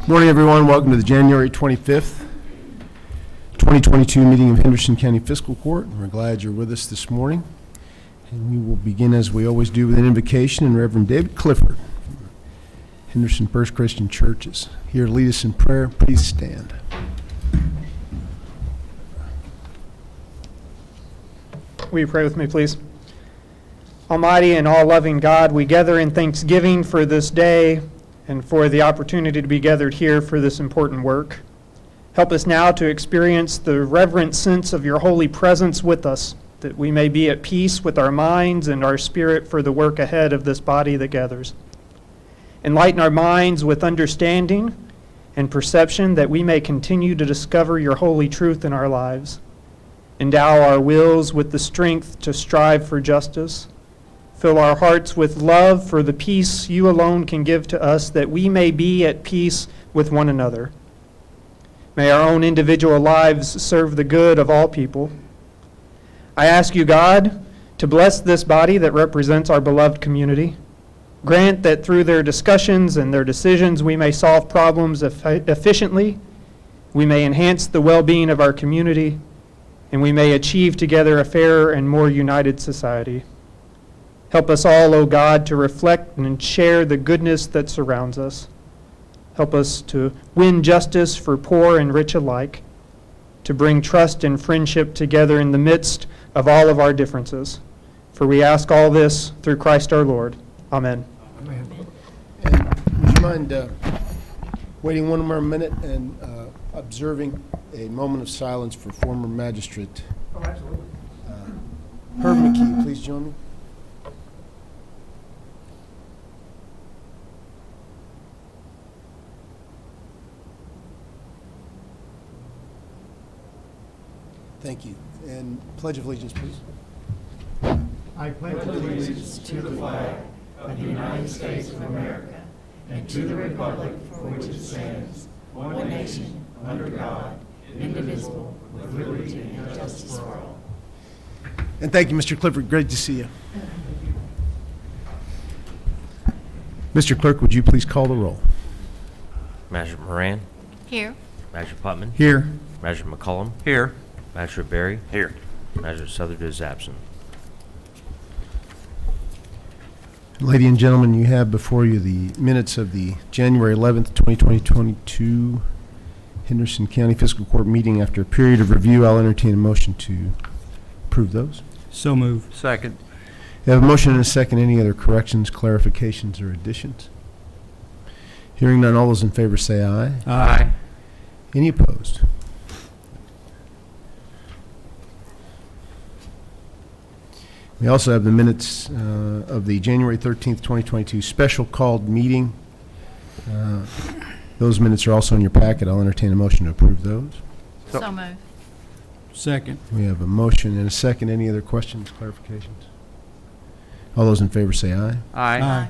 Morning, everyone. Welcome to the January 25th, 2022 meeting of Henderson County Fiscal Court. We're glad you're with us this morning. And we will begin, as we always do, with an invocation, and Reverend David Clifford, Henderson First Christian Church, is here to lead us in prayer. Please stand. Will you pray with me, please? Almighty and all-loving God, we gather in thanksgiving for this day and for the opportunity to be gathered here for this important work. Help us now to experience the reverent sense of your holy presence with us, that we may be at peace with our minds and our spirit for the work ahead of this body that gathers. Enlighten our minds with understanding and perception, that we may continue to discover your holy truth in our lives. Endow our wills with the strength to strive for justice. Fill our hearts with love for the peace you alone can give to us, that we may be at peace with one another. May our own individual lives serve the good of all people. I ask you, God, to bless this body that represents our beloved community. Grant that through their discussions and their decisions we may solve problems efficiently, we may enhance the well-being of our community, and we may achieve together a fairer and more united society. Help us all, O God, to reflect and share the goodness that surrounds us. Help us to win justice for poor and rich alike, to bring trust and friendship together in the midst of all of our differences. For we ask all this through Christ our Lord. Amen. Amen. And would you mind waiting one more minute and observing a moment of silence for former magistrate Herb McKee? Please join me. Thank you. And Pledge of Allegiance, please. I pledge allegiance to the flag of the United States of America and to the republic for which it stands, one nation, under God, indivisible, with liberty and justice for all. And thank you, Mr. Clifford. Great to see you. Mr. Clerk, would you please call the roll? Magistrate Moran. Here. Magistrate Putman. Here. Magistrate McCollum. Here. Magistrate Berry. Here. Magistrate Southerton is absent. Ladies and gentlemen, you have before you the minutes of the January 11th, 2022 Henderson County Fiscal Court meeting. After a period of review, I'll entertain a motion to approve those. So moved. Second. You have a motion and a second. Any other corrections, clarifications, or additions? Hearing none, all those in favor say aye. Aye. Any opposed? We also have the minutes of the January 13th, 2022 special called meeting. Those minutes are also in your packet. I'll entertain a motion to approve those. So moved. Second. We have a motion and a second. Any other questions, clarifications? All those in favor say aye. Aye.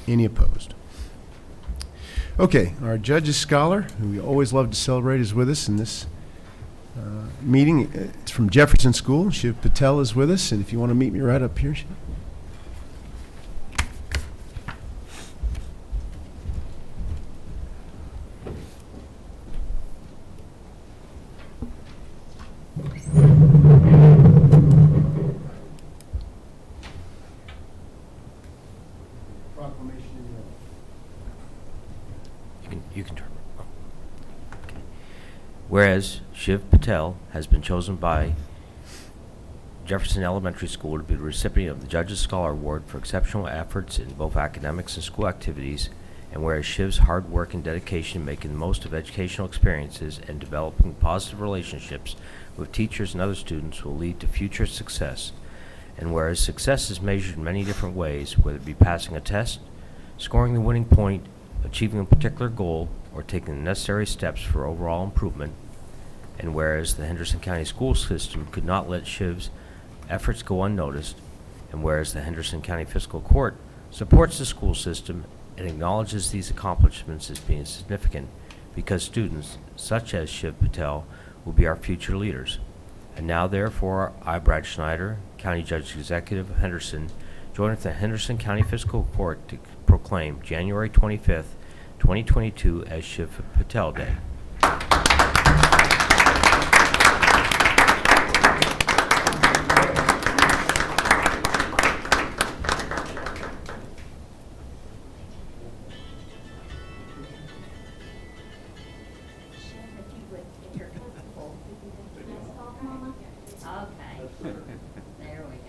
Any opposed? Okay, our judge's scholar, who we always love to celebrate, is with us in this meeting. It's from Jefferson School. Shiv Patel is with us, and if you want to meet me right up here, Shiv. Proclamation in your You can turn. Oh. Okay. Whereas Shiv Patel has been chosen by Jefferson Elementary School to be the recipient of the Judge's Scholar Award for exceptional efforts in both academics and school activities, and whereas Shiv's hard work and dedication in making the most of educational experiences and developing positive relationships with teachers and other students will lead to future success, and whereas success is measured in many different ways, whether it be passing a test, scoring the winning point, achieving a particular goal, or taking the necessary steps for overall improvement, and whereas the Henderson County school system could not let Shiv's efforts go unnoticed, and whereas the Henderson County Fiscal Court supports the school system and acknowledges these accomplishments as being significant because students such as Shiv Patel will be our future leaders. And now, therefore, I, Brad Schneider, County Judge Executive of Henderson, join with the Henderson County Fiscal Court to proclaim January 25th 2022 as Shiv Patel Day. Okay, there we go.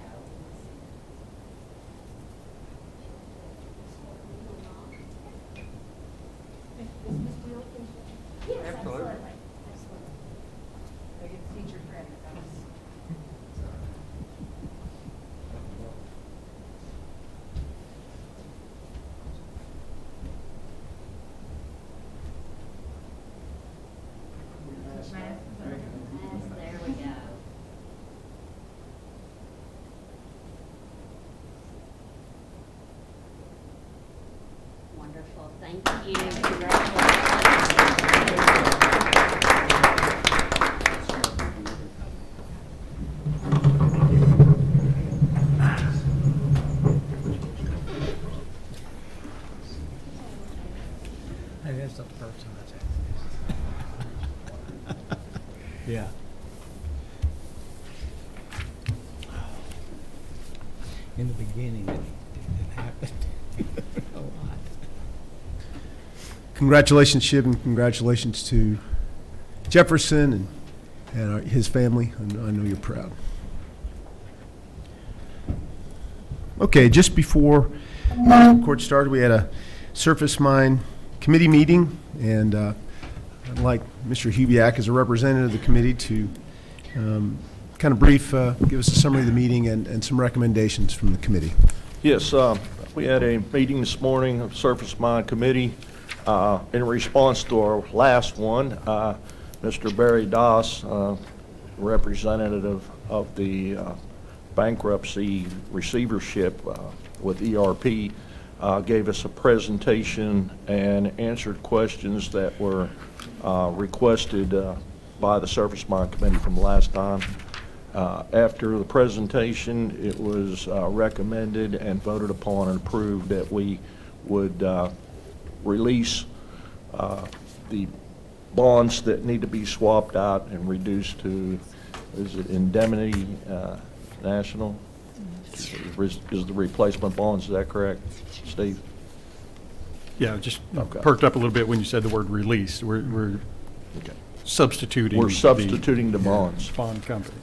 Absolutely. They get teacher credit. There we go. Wonderful, thank you, congratulations. Hey, that's not the first time that's happened. Yeah. In the beginning, it happened a lot. Congratulations, Shiv, and congratulations to Jefferson and his family. I know you're proud. Okay, just before court started, we had a surface mine committee meeting, and I'd like Mr. Hubiak, as a representative of the committee, to kind of give us a summary of the meeting and some recommendations from the committee. Yes, we had a meeting this morning of Surface Mine Committee. In response to our last one, Mr. Barry Doss, representative of the bankruptcy receivership with ERP, gave us a presentation and answered questions that were requested by the Surface Mine Committee from last time. After the presentation, it was recommended and voted upon and approved that we would release the bonds that need to be swapped out and reduced to, is it Indemnity National? Is the replacement bonds, is that correct, Steve? Yeah, just Okay. perked up a little bit when you said the word release. We're Okay. substituting. We're substituting the bonds. Bond company.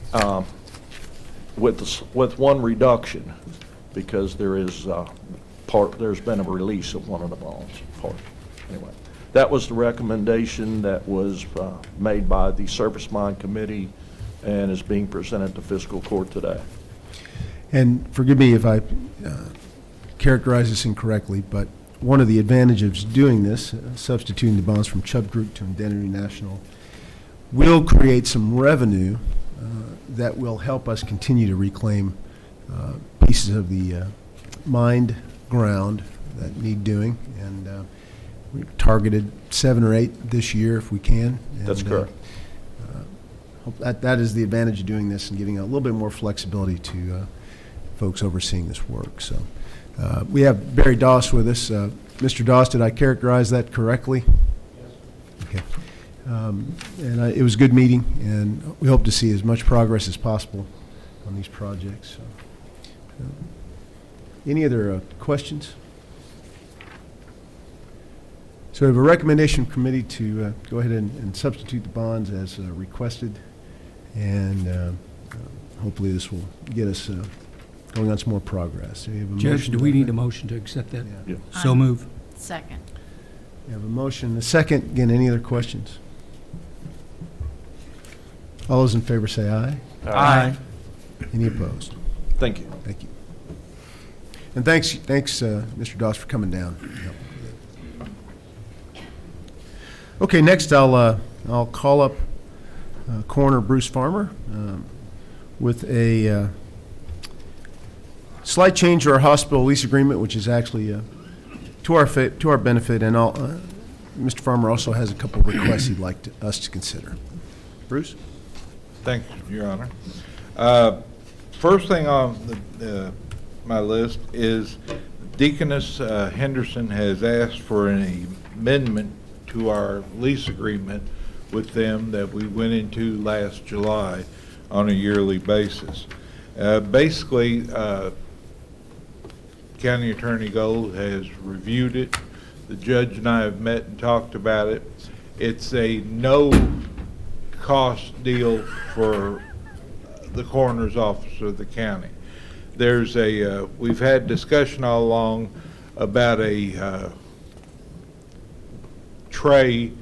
With one reduction, because there's been a release of one of the bonds. Anyway, that was the recommendation that was made by the Surface Mine Committee and is being presented to fiscal court today. And forgive me if I characterize this incorrectly, but one of the advantages of doing this, substituting the bonds from Chubb Group to Indemnity National, will create some revenue that will help us continue to reclaim pieces of the mined ground that need doing. And we've targeted 7 or 8 this year if we can. That's And, correct. that is the advantage of doing this and giving a little bit more flexibility to folks overseeing this work. So we have Barry Doss with us. Mr. Doss, did I characterize that correctly? Yes. Okay. It was a good meeting, and we hope to see as much progress as possible on these projects. So, any other questions? So we have a recommendation committee to go ahead and substitute the bonds as requested, and hopefully this will get us going on some more progress. We have a Judge, motion do to we that need a effect? motion to accept that? Yeah. So move. Second. We have a motion and a second. Again, any other questions? All those in favor say aye. Aye. Any opposed? Thank you. Thank you. And thanks, Mr. Doss, for coming down. Okay, next I'll call up Coroner Bruce Farmer with a slight change to our hospital lease agreement, which is actually to our benefit, and Mr. Farmer also has a couple of requests he'd like us to consider. Bruce? Thank you, Your Honor. First thing on my list is Deaconess Henderson has asked for an amendment to our lease agreement with them that we went into last July on a yearly basis. Basically, County Attorney Gold has reviewed it. The judge and I have met and talked about it. It's a no-cost deal for the coroner's office of the county. There's we've had discussion all along about a tray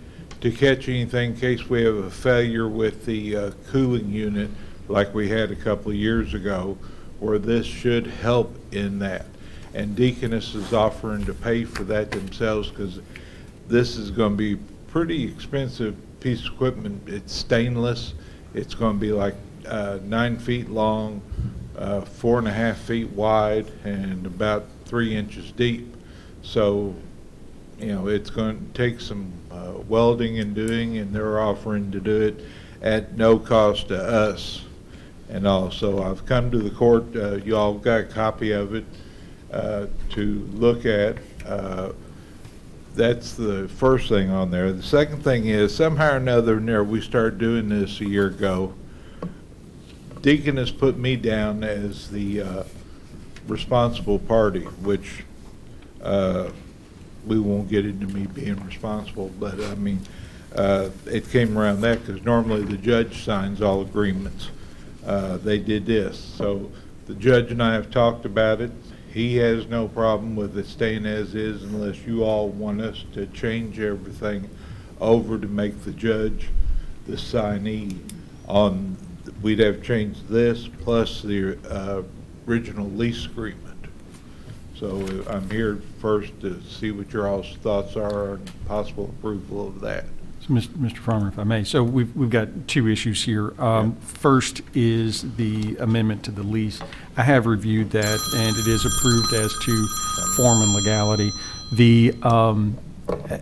to catch anything in case we have a failure with the cooling unit like we had a couple of years ago, where this should help in that. And Deaconess is offering to pay for that themselves because this is going to be pretty expensive piece of equipment. It's stainless. It's going to be like 9 feet long, 4.5 feet wide, and about 3 inches deep. So, you know, it's going to take some welding and doing, and they're offering to do it at no cost to us. And also, I've come to the court. You all got a copy of it to look at. That's the first thing on there. The second thing is, somehow or another, we started doing this a year ago. Deacon has put me down as the responsible party, which we won't get into me being responsible, but I mean, it came around that because normally the judge signs all agreements. They did this. So the judge and I have talked about it. He has no problem with it staying as is unless you all want us to change everything over to make the judge the signee on. We'd have changed this plus the original lease agreement. So I'm here first to see what your all's thoughts are on possible approval of that. So, Mr. Farmer, if I may, so we've got two issues here. First is the amendment to the lease. I have reviewed that, and it is approved as to form and legality. The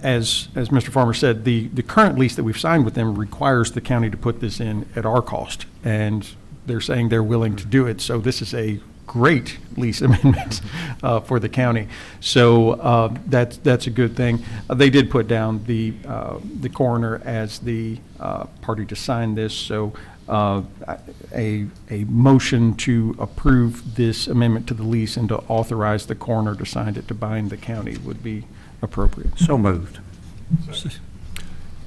as Mr. Farmer said, the current lease that we've signed with them requires the county to put this in at our cost, and they're saying they're willing to do it. So this is a great lease amendment for the county. So that's a good thing. They did put down the coroner as the party to sign this. So a motion to approve this amendment to the lease and to authorize the coroner to sign it to bind the county would be appropriate. So moved.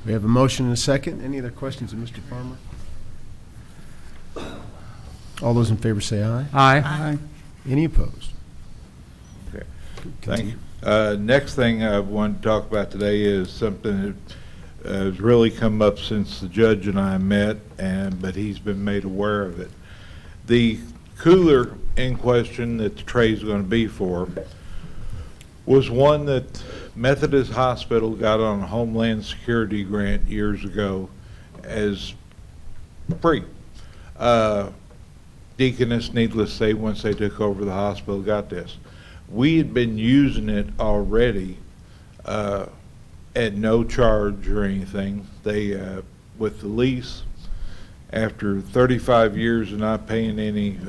We have a motion and a second. Any other questions of Mr. Farmer? All those in favor say aye. Aye. Any opposed? Okay. Thank you. Next thing I want to talk about today is something that has really come up since the judge and I met, but he's been made aware of it. The cooler in question that the tray is going to be for was one that Methodist Hospital got on a Homeland Security grant years ago as free. Deaconess, needless to say, once they took over the hospital, got this. We had been using it already at no charge or anything. They, with the lease, after 35 years of not paying any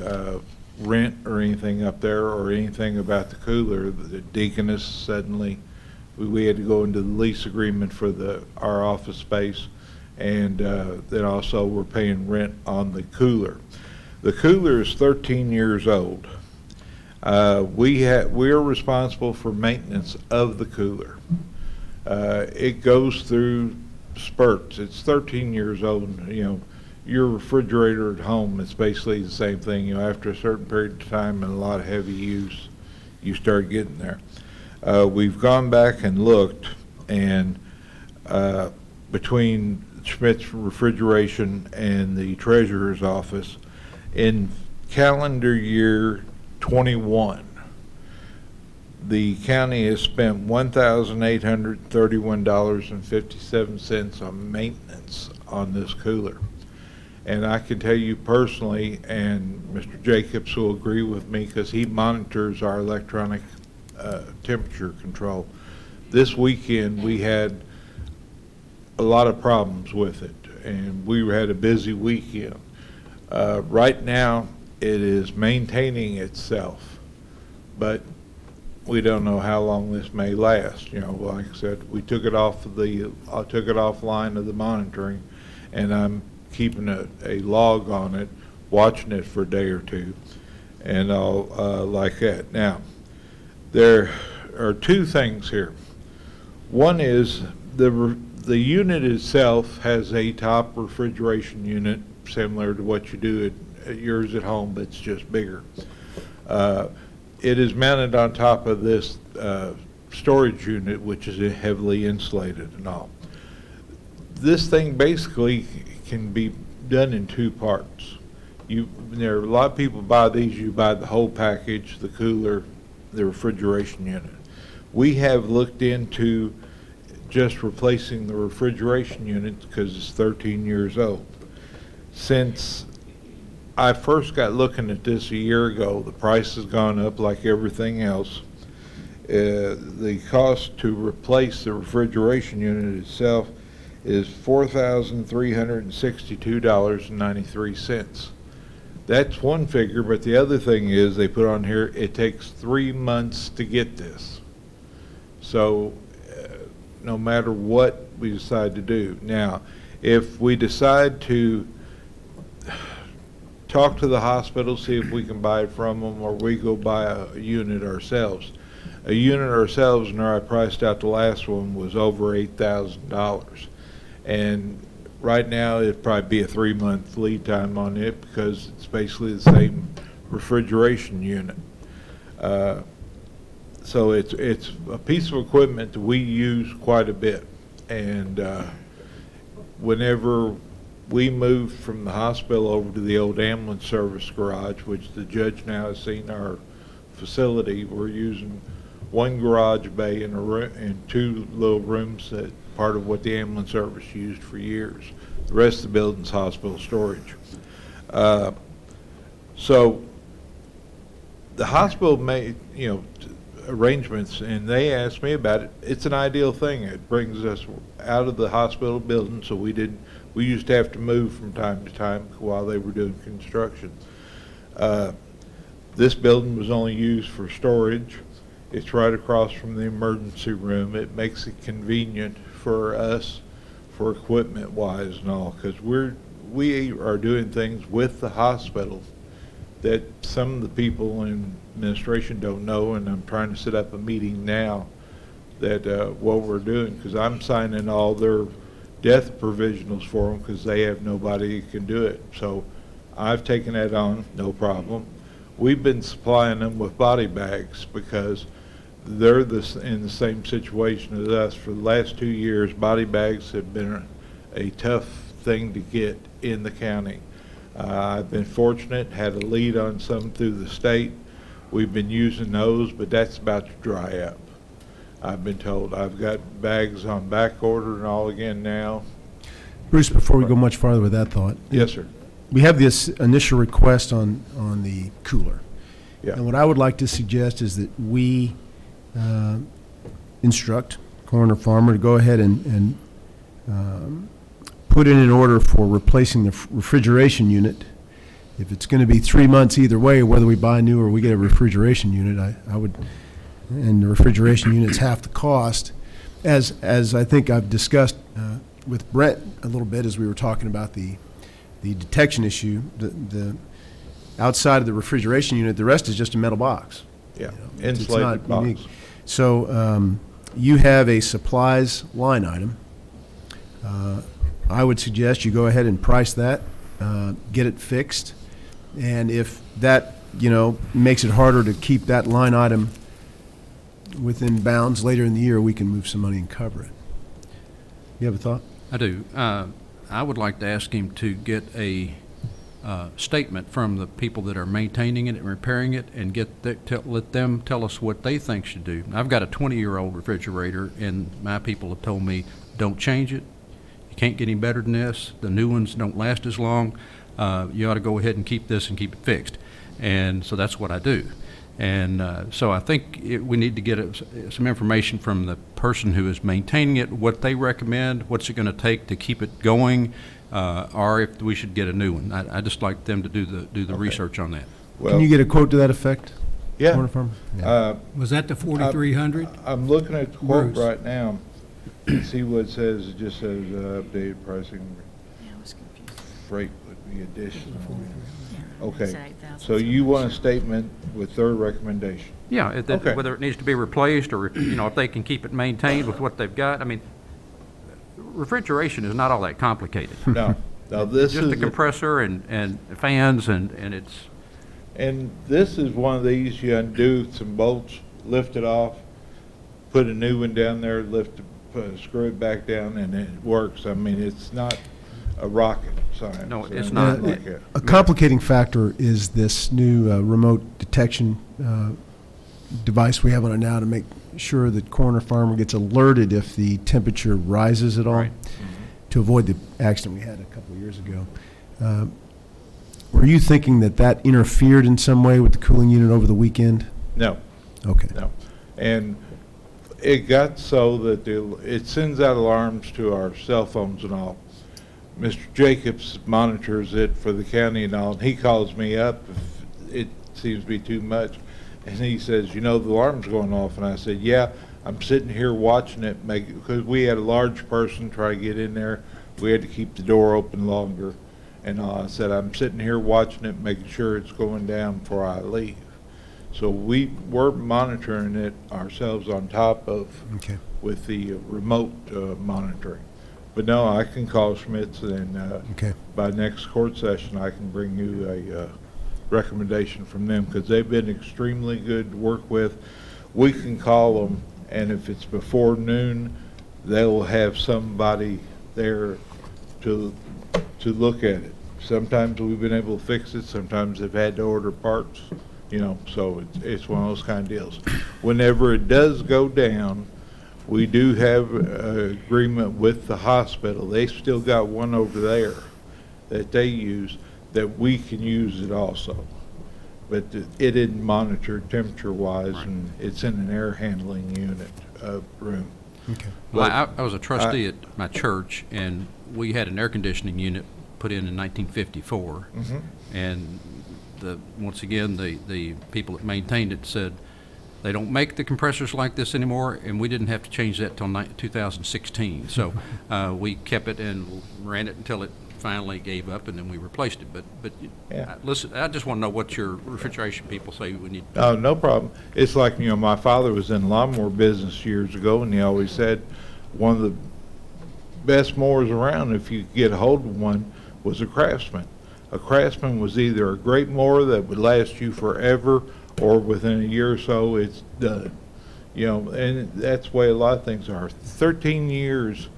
rent or anything up there or anything about the cooler, the Deaconess suddenly, we had to go into the lease agreement for our office space, and then also we're paying rent on the cooler. The cooler is 13 years old. We're responsible for maintenance of the cooler. It goes through spurts. It's 13 years old. You know, your refrigerator at home is basically the same thing. You know, after a certain period of time and a lot of heavy use, you start getting there. We've gone back and looked, and between Schmidt's Refrigeration and the Treasurer's Office, in calendar year 21, the county has spent $1,831.57 on maintenance on this cooler. And I can tell you personally, and Mr. Jacobs will agree with me because he monitors our electronic temperature control. This weekend we had a lot of problems with it, and we had a busy weekend. Right now it is maintaining itself, but we don't know how long this may last. You know, like I said, I took it offline of the monitoring, and I'm keeping a log on it, watching it for a day or two, and all like that. Now, there are two things here. One is the unit itself has a top refrigeration unit similar to what you do at yours at home, but it's just bigger. It is mounted on top of this storage unit, which is heavily insulated and all. This thing basically can be done in two parts. There are a lot of people buy these. You buy the whole package, the cooler, the refrigeration unit. We have looked into just replacing the refrigeration unit because it's 13 years old. Since I first got looking at this a year ago, the price has gone up like everything else. The cost to replace the refrigeration unit itself is $4,362.93. That's one figure, but the other thing is they put on here, it takes 3 months to get this. So no matter what we decide to do. Now, if we decide to talk to the hospital, see if we can buy it from them, or we go buy a unit ourselves. A unit ourselves, and I priced out the last one, was over $8,000. And right now, it'd probably be a 3-month lead time on it because it's basically the same refrigeration unit. So it's a piece of equipment that we use quite a bit. And whenever we moved from the hospital over to the old ambulance service garage, which the judge now has seen our facility, we're using one garage bay and and 2 little rooms that part of what the ambulance service used for years. The rest of the building's hospital storage. So the hospital made, arrangements, and they asked me about it. It's an ideal thing. It brings us out of the hospital building, so we used to have to move from time to time while they were doing construction. This building was only used for storage. It's right across from the emergency room. It makes it convenient for us for equipment wise and all, because we are doing things with the hospital that some of the people in administration don't know, and I'm trying to set up a meeting now that what we're doing, because I'm signing all their death provisionals for them because they have nobody who can do it. So I've taken that on, no problem. We've been supplying them with body bags because they're in the same situation as us. For the last 2 years, body bags have been a tough thing to get in the county. I've been fortunate, had a lead on some through the state. We've been using those, but that's about to dry up. I've been told. I've got bags on back order and all again now. Bruce, before we go much farther with that thought. Yes, sir. We have this initial request on the cooler. Yeah. And what I would like to suggest is that we instruct Coroner Farmer to go ahead and put in an order for replacing the refrigeration unit. If it's going to be 3 months either way, whether we buy new or we get a refrigeration unit, I would, and the refrigeration unit's half the cost. As I think I've discussed with Brett a little bit as we were talking about the detection issue, the outside of the refrigeration unit, the rest is just a metal box. Yeah, It's insulated not box. unique. So you have a supplies line item. I would suggest you go ahead and price that, get it fixed, and if that, makes it harder to keep that line item within bounds later in the year, we can move some money and cover it. You have a thought? I do. I would like to ask him to get a statement from the people that are maintaining it and repairing it, and let them tell us what they think should do. I've got a 20-year-old refrigerator, and my people have told me, don't change it. You can't get any better than this. The new ones don't last as long. You ought to go ahead and keep this and keep it fixed. And so that's what I do. And so I think we need to get some information from the person who is maintaining it, what they recommend, what's it going to take to keep it going, or if we should get a new one. I just like them to do the Okay. research on that. Well, Can you get a quote to that effect? Yeah. corner farmer? Yeah. Was that the 4,300? I'm looking at the quote Bruce. right now. See what it says. It just says updated pricing. Freight would be additional. Okay. So you want a statement with their recommendation? Yeah, Okay. whether it needs to be replaced or, if they can keep it maintained with what they've got. I mean, refrigeration is not all that complicated. No. Now this Just is a compressor and fans and it's, and this is one of these you undo some bolts, lift it off, put a new one down there, screw it back down, and it works. I mean, it's not a rocket science. No, it's or not. anything like that. A complicating factor is this new remote detection device we have on it now to make sure that corner farmer gets alerted if the temperature rises at all, Right. to avoid the accident we had a couple of years ago. Were you thinking that that interfered in some way with the cooling unit over the weekend? No. Okay. No. And it got so that it sends out alarms to our cell phones and all. Mr. Jacobs monitors it for the county and all, and he calls me up if it seems to be too much. And he says, the alarm's going off. And I said, yeah, I'm sitting here watching it, because we had a large person try to get in there. We had to keep the door open longer. And I said, I'm sitting here watching it, making sure it's going down before I leave. So we were monitoring it ourselves on top of, Okay. with the remote monitoring. But no, I can call Schmitz, and Okay. by next court session, I can bring you a recommendation from them, because they've been extremely good to work with. We can call them, and if it's before noon, they'll have somebody there to look at it. Sometimes we've been able to fix it, sometimes they've had to order parts, so it's one of those kind of deals. Whenever it does go down, we do have an agreement with the hospital. They still got one over there that they use, that we can use it also. But it isn't monitored temperature-wise, Right. and it's in an air handling unit room. Okay. well, I was a trustee at my church, and we had an air conditioning unit put in 1954. Mhm. And once again, the people that maintained it said, they don't make the compressors like this anymore, and we didn't have to change that till 2016. So we kept it and ran it until it finally gave up, and then we replaced it. But Yeah. listen, I just want to know what your refrigeration people say we need. Oh, no problem. It's like, my father was in the lawnmower business years ago, and he always said one of the best mowers around, if you could get a hold of one, was a Craftsman. A Craftsman was either a great mower that would last you forever, or within a year or so, it's done. And that's the way a lot of things are. 13 years,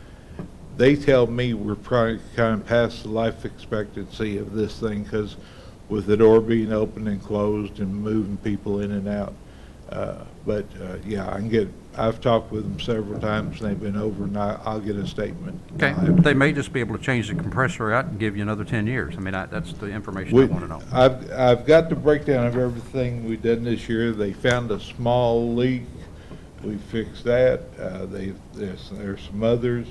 they tell me we're probably kind of past the life expectancy of this thing, because with the door being open and closed and moving people in and out. Yeah, I've talked with them several times, and they've been over, and I'll get a statement. Okay, they may just be able to change the compressor out and give you another 10 years. I mean, that's the information I want to know. I've got the breakdown of everything we've done this year. They found a small leak. We fixed that. There's some others,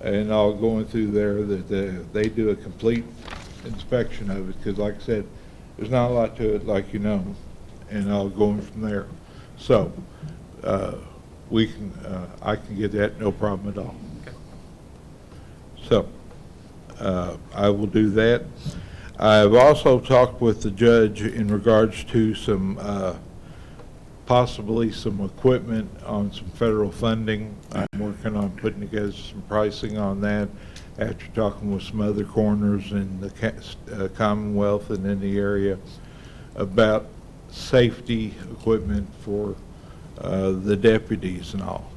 and all going through there that they do a complete inspection of it, because like I said, there's not a lot to it, like and I'll go in from there. So, I can get that, no problem at all. Okay. So, I will do that. I've also talked with the judge in regards to some, possibly some equipment on some federal funding. I'm working on putting together some pricing on that after talking with some other coroners in the Commonwealth and in the area about safety equipment for the deputies and all.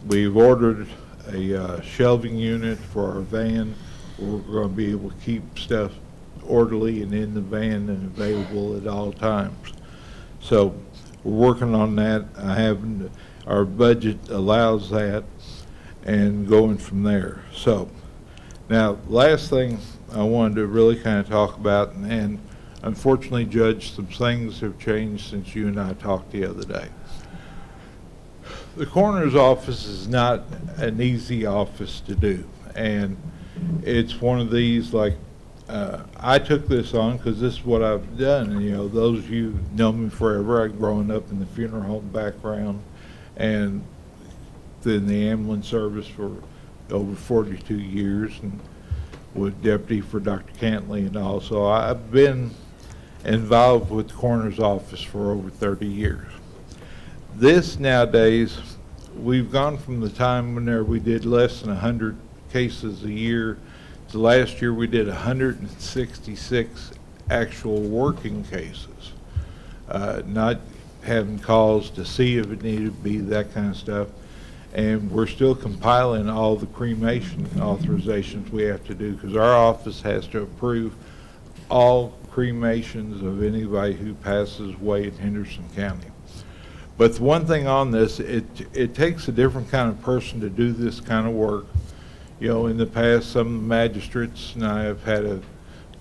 We've ordered a shelving unit for our van. We're going to be able to keep stuff orderly and in the van and available at all times. So we're working on that. Our budget allows that, and going from there. So now, last thing I wanted to really kind of talk about, and unfortunately, Judge, some things have changed since you and I talked the other day. The coroner's office is not an easy office to do, and it's one of these, like, I took this on because this is what I've done. And, you know, those of you who know me forever, I've grown up in the funeral home background and in the ambulance service for over 42 years and was deputy for Dr. Cantley and all. So I've been involved with the coroner's office for over 30 years. This nowadays, we've gone from the time when we did less than 100 cases a year to last year we did 166 actual working cases, not having calls to see if it needed to be, that kind of stuff. And we're still compiling all the cremation authorizations we have to do because our office has to approve all cremations of anybody who passes away in Henderson County. But the one thing on this, it takes a different kind of person to do this kind of work. You know, in the past, some magistrates and I have had a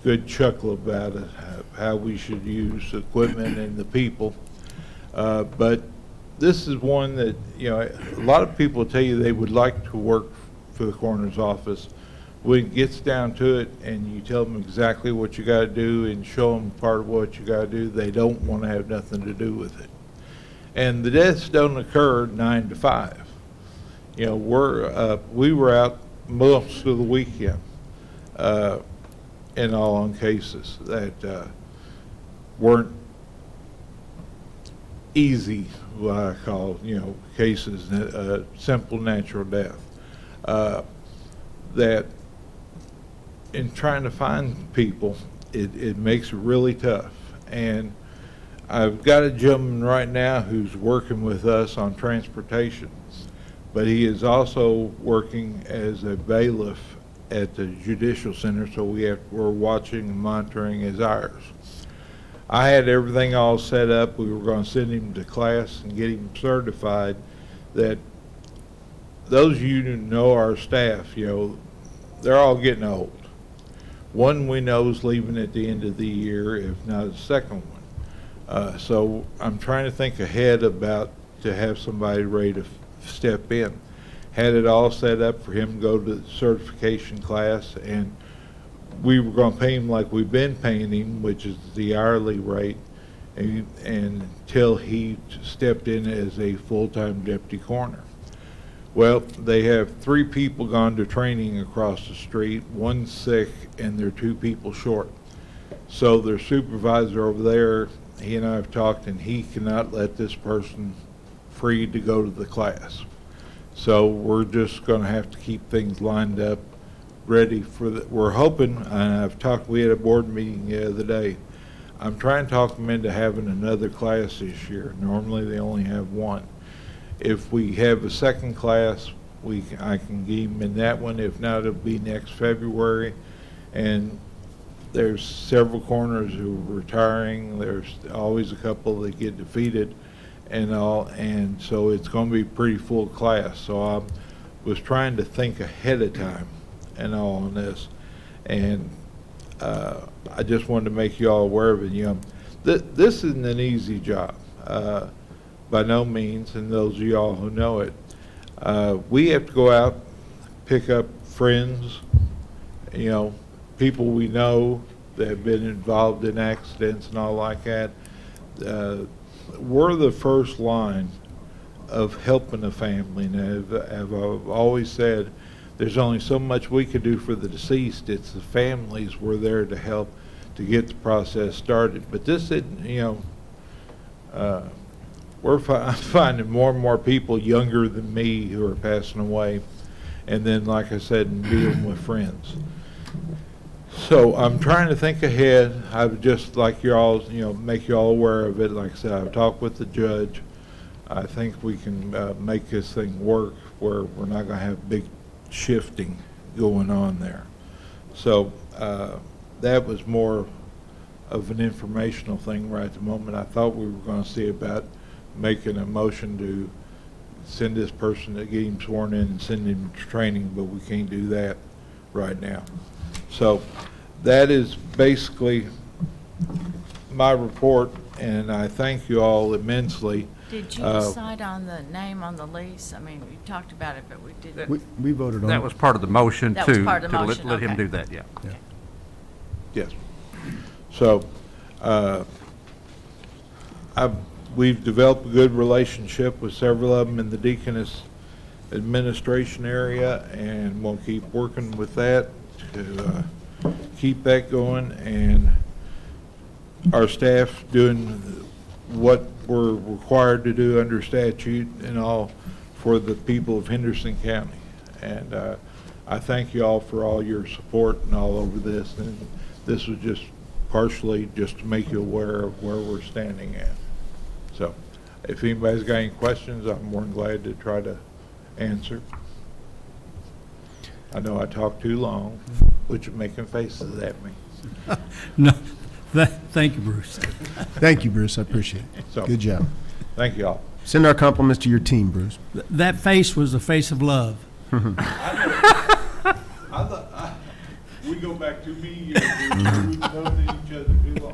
good chuckle about it, how we should use equipment and the people. But this is one that, you know, a lot of people tell you they would like to work for the coroner's office. When it gets down to it and you tell them exactly what you got to do and show them part of what you got to do, they don't want to have nothing to do with it. And the deaths don't occur 9 to 5. You know, we were out most of the weekend in all on cases that weren't easy, what I call, you know, cases, simple natural death. That in trying to find people, it makes it really tough. And I've got a gentleman right now who's working with us on transportation, but he is also working as a bailiff at the Judicial Center, so we're watching and monitoring his hours. I had everything all set up. We were going to send him to class and get him certified. That those of you who know our staff, you know, they're all getting old. One we know is leaving at the end of the year, if not the second one. So I'm trying to think ahead about to have somebody ready to step in. Had it all set up for him to go to the certification class, and we were going to pay him like we've been paying him, which is the hourly rate, and until he stepped in as a full-time deputy coroner. Well, they have 3 people gone to training across the street, 1 sick, and they're 2 people short. So their supervisor over there, he and I have talked, and he cannot let this person free to go to the class. So we're just going to have to keep things lined up, ready for the, we're hoping, and we had a board meeting the other day. I'm trying to talk them into having another class this year. Normally they only have 1. If we have a second class, I can get them in that one. If not, it'll be next February. And there's several coroners who are retiring. There's always a couple that get defeated and all, and so it's going to be a pretty full class. So I was trying to think ahead of time and all on this, and I just wanted to make you all aware of it. You know, this isn't an easy job, by no means, and those of y'all who know it. We have to go out, pick up friends, you know, people we know that have been involved in accidents and all like that. We're the first line of helping a family. And I've always said, there's only so much we can do for the deceased. It's the families we're there to help to get the process started. But this isn't, you know, I'm finding more and more people younger than me who are passing away. And then, like I said, dealing with friends. So I'm trying to think ahead. I would just like you all, you know, make you all aware of it. Like I said, I've talked with the judge. I think we can make this thing work where we're not going to have big shifting going on there. So that was more of an informational thing right at the moment. I thought we were going to see about making a motion to send this person to get him sworn in and send him to training, but we can't do that right now. So that is basically my report, and I thank you all immensely. Did you decide on the name on the lease? I mean, we talked about it, but we didn't. We voted on it. That was part of the motion That was part of the to motion, let him okay. do that, yeah. Yes. So, we've developed a good relationship with several of them in the Deaconess administration area, and we'll keep working with that to keep that going, and our staff doing what we're required to do under statute and all for the people of Henderson County. And I thank you all for all your support and all over this, and this was just partially just to make you aware of where we're standing at. So if anybody's got any questions, I'm more than glad to try to answer. I know I talked too long, which is making faces at me. No, thank you, Bruce. Thank you, Bruce. I appreciate it. So- Good job. Thank you all. Send our compliments to your team, Bruce. That face was the face of love. We go back too many years. We've known each other too long.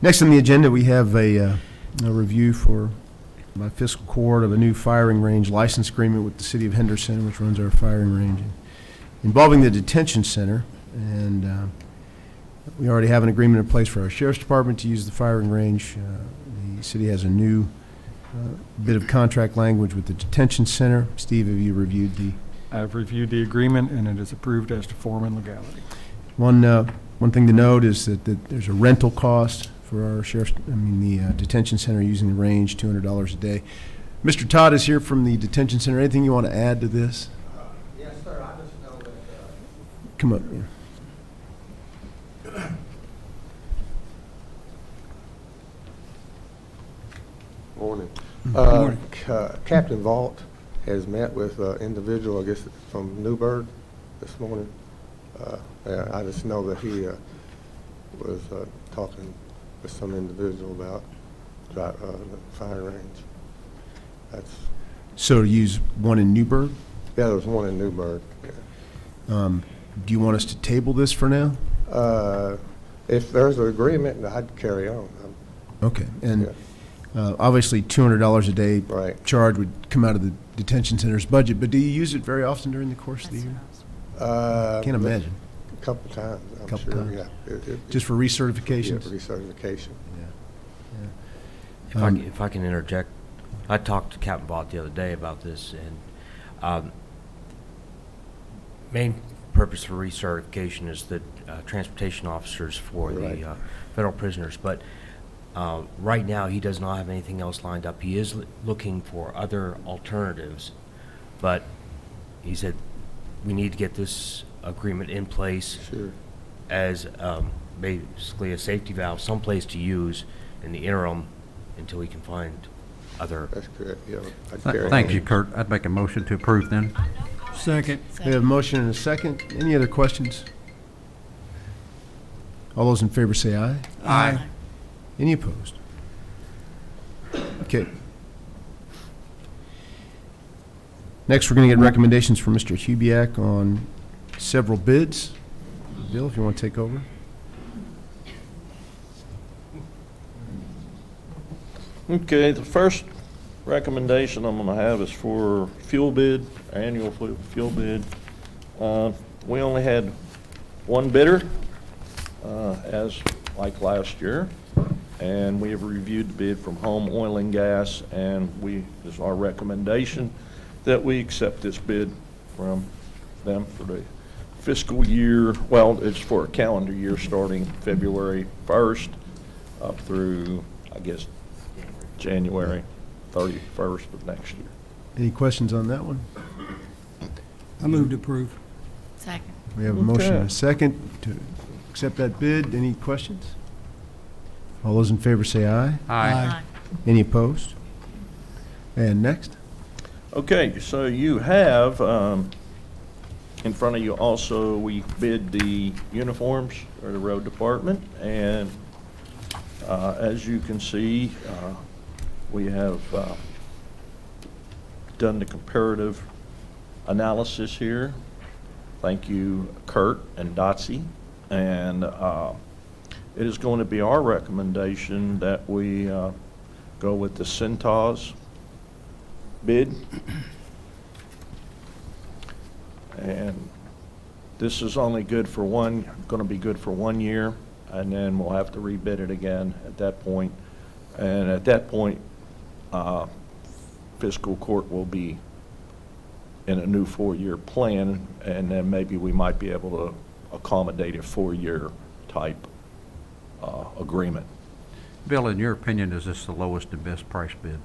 Next on the agenda, we have a review by Fiscal Court of a new firing range license agreement with the City of Henderson, which runs our firing range, involving the detention center. And we already have an agreement in place for our Sheriff's Department to use the firing range. The city has a new bit of contract language with the detention center. Steve, have you reviewed the? I've reviewed the agreement, and it is approved as to form and legality. One thing to note is that there's a rental cost for our the detention center using the range, $200 a day. Mr. Todd is here from the detention center. Anything you want to add to this? Yes, sir. I just know that Come up. Yeah. Morning. Morning. Captain Vault has met with an individual, I guess, from Newburgh this morning. I just know that he was talking with some individual about the fire range. That's, So to use one in Newburgh, yeah, there was one in Newburgh. Yeah. do you want us to table this for now? If there's an agreement, I'd carry on. Okay. And Yeah. obviously, $200 a day Right. charge would come out of the detention center's budget, but do you use it very often during the course of the year? Can't imagine. A couple times, I'm Couple sure, times. yeah. Just for Yeah, recertifications? recertification. If I can interject, I talked to Captain Vaught the other day about this, and main purpose for recertification is the transportation officers for Right. the federal prisoners. But right now, he does not have anything else lined up. He is looking for other alternatives, but he said we need to get this agreement in place Sure. as basically a safety valve, someplace to use in the interim until we can find other. That's correct, yeah. I'd carry Thank on. you, Kurt. I'd make a motion to approve then. Second. We have a motion and a second. Any other questions? All those in favor say aye. Aye. Any opposed? Okay. Next, we're going to get recommendations from Mr. Hubiak on several bids. Bill, if you want to take over. Okay, the first recommendation I'm gonna have is for fuel bid, annual fuel bid. We only had one bidder, as like last year, and we have reviewed the bid from Home Oil and Gas, and it's our recommendation that we accept this bid from them for the fiscal year, well, it's for a calendar year starting February 1st up through, I guess, January 31st of next year. Any questions on that one? I move to approve. Second. We have a motion and Okay. a second to accept that bid. Any questions? All those in favor say aye. Aye. Any opposed? And next? Okay, so you have, in front of you also, we bid the uniforms for the road department, and as you can see, we have done the comparative analysis here. Thank you, Kurt and Dotsie. And it is going to be our recommendation that we go with the Centos bid. And This is only good for going to be good for 1 year, and then we'll have to rebid it again at that point. And at that point, fiscal court will be in a new 4-year plan, and then maybe we might be able to accommodate a 4-year type agreement. Bill, in your opinion, is this the lowest and best price bid?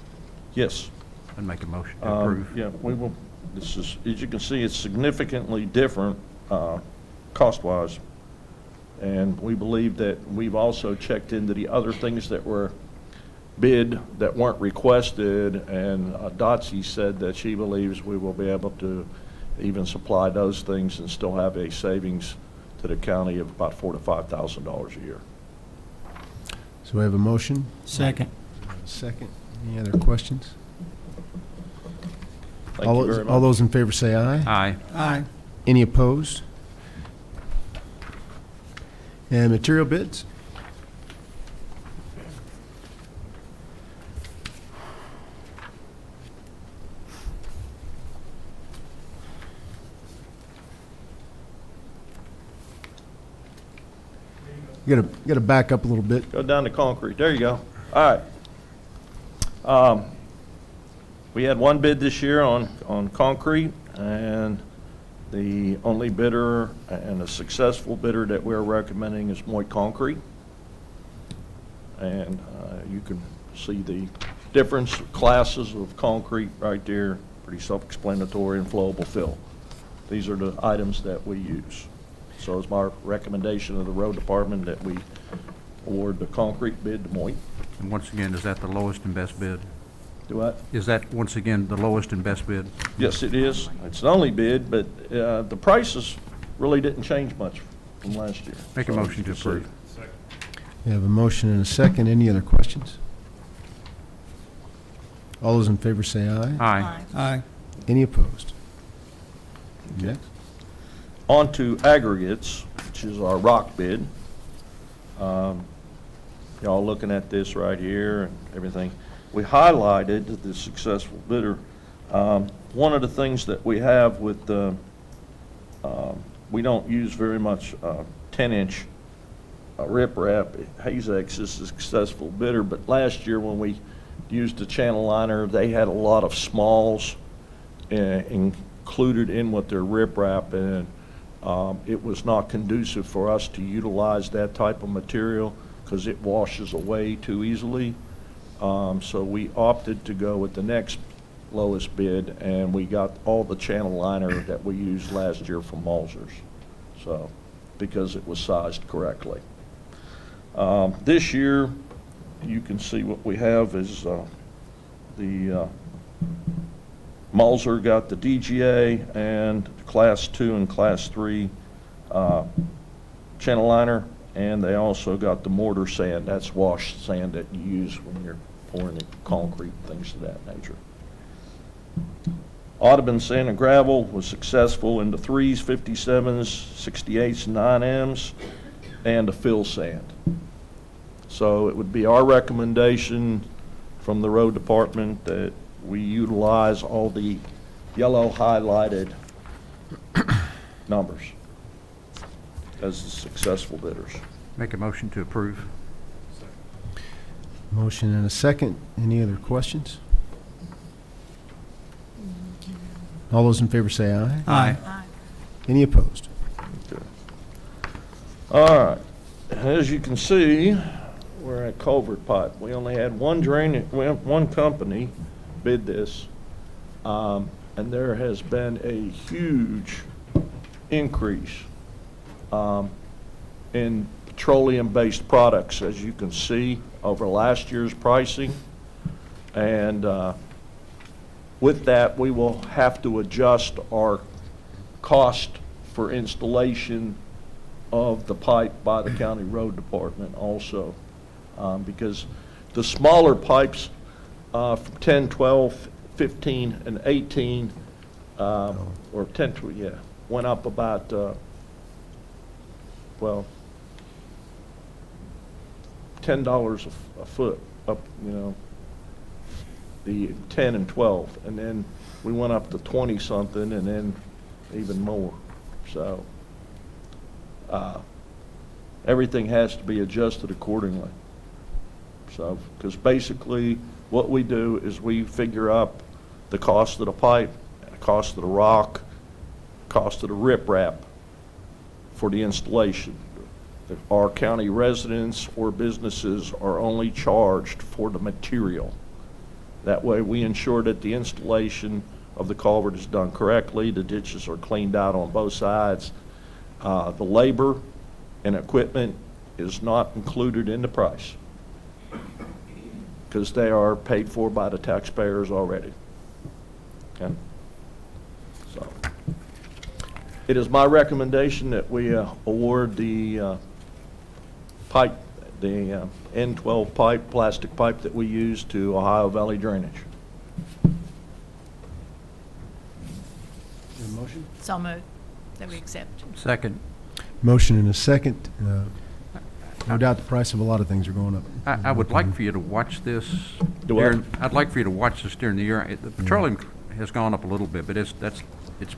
Yes. I'd make a motion to approve. Yeah, we will, this is, as you can see, it's significantly different cost-wise. And we believe that we've also checked into the other things that were bid that weren't requested, and Dotsie said that she believes we will be able to even supply those things and still have a savings to the county of about $4,000 to $5,000 a year. So we have a motion? Second. Second. Any other questions? Thank All you those- very much. All those in favor say aye. Aye. Aye. Any opposed? And material bids? You gotta back up a little bit. Go down to concrete. There you go. All right. We had one bid this year on concrete, and the only bidder and a successful bidder that we're recommending is Moit Concrete. And you can see the difference classes of concrete right there, pretty self-explanatory, and flowable fill. These are the items that we use. So it's my recommendation of the road department that we award the concrete bid to Moit. And once again, is that the lowest and best bid? Do what? Is that, once again, the lowest and best bid? Yes, it is. It's the only bid, but the prices really didn't change much from last year. Make a So, motion to you can see. approve. We have a motion and a second. Any other questions? All those in favor say aye. Aye. Aye. Any opposed? Okay. On to aggregates, which is our rock bid. Y'all looking at this right here and everything. We highlighted the successful bidder. One of the things that we have with the, we don't use very much 10-inch riprap. Hazex is a successful bidder, but last year when we used the channel liner, they had a lot of smalls included in with their riprap, and it was not conducive for us to utilize that type of material because it washes away too easily. So we opted to go with the next lowest bid, and we got all the channel liner that we used last year from Malzers, so, because it was sized correctly. This year, you can see what we have is the Malzer got the DGA and Class 2 and Class 3 channel liner, and they also got the mortar sand. That's wash sand that you use when you're pouring the concrete, things of that nature. Audubon Sand and Gravel was successful in the 3s, 57s, 68s, 9Ms, and the fill sand. So it would be our recommendation from the road department that we utilize all the yellow highlighted numbers as the successful bidders. Make a motion to approve. Motion and a second. Any other questions? All those in favor say aye. Aye. Any opposed? Okay. All right. As you can see, we're at culvert pipe. We only had one company bid this, and there has been a huge increase in petroleum-based products, as you can see, over last year's pricing. And with that, we will have to adjust our cost for installation of the pipe by the county road department also. Because the smaller pipes from 10, 12, 15, and 18, or 10, yeah, went up about, well, $10 a foot up, you know, the 10 and 12. And then we went up to 20-something and then even more. So everything has to be adjusted accordingly. So, because basically what we do is we figure up the cost of the pipe, the cost of the rock, cost of the riprap for the installation. Our county residents or businesses are only charged for the material. That way we ensure that the installation of the culvert is done correctly, the ditches are cleaned out on both sides. The labor and equipment is not included in the price because they are paid for by the taxpayers already. Okay? So, it is my recommendation that we award the pipe, the N12 pipe, plastic pipe that we use to Ohio Valley Drainage. Motion? So moved, that we accept. Second. Motion and a second. No doubt the price of a lot of things are going up. I would like for you to watch this. Do what? I'd like for you to watch this during the year. The petroleum has gone up a little bit, but it's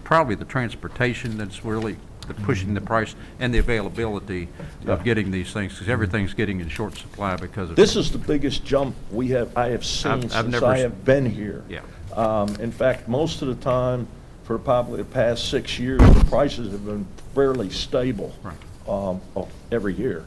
probably the transportation that's really pushing the price and the availability of getting these things, because everything's getting in short supply because of. This is the biggest jump I have seen I've since never I s- have been here. Yeah. In fact, most of the time, for probably the past 6 years, the prices have been fairly stable. Right. Every year,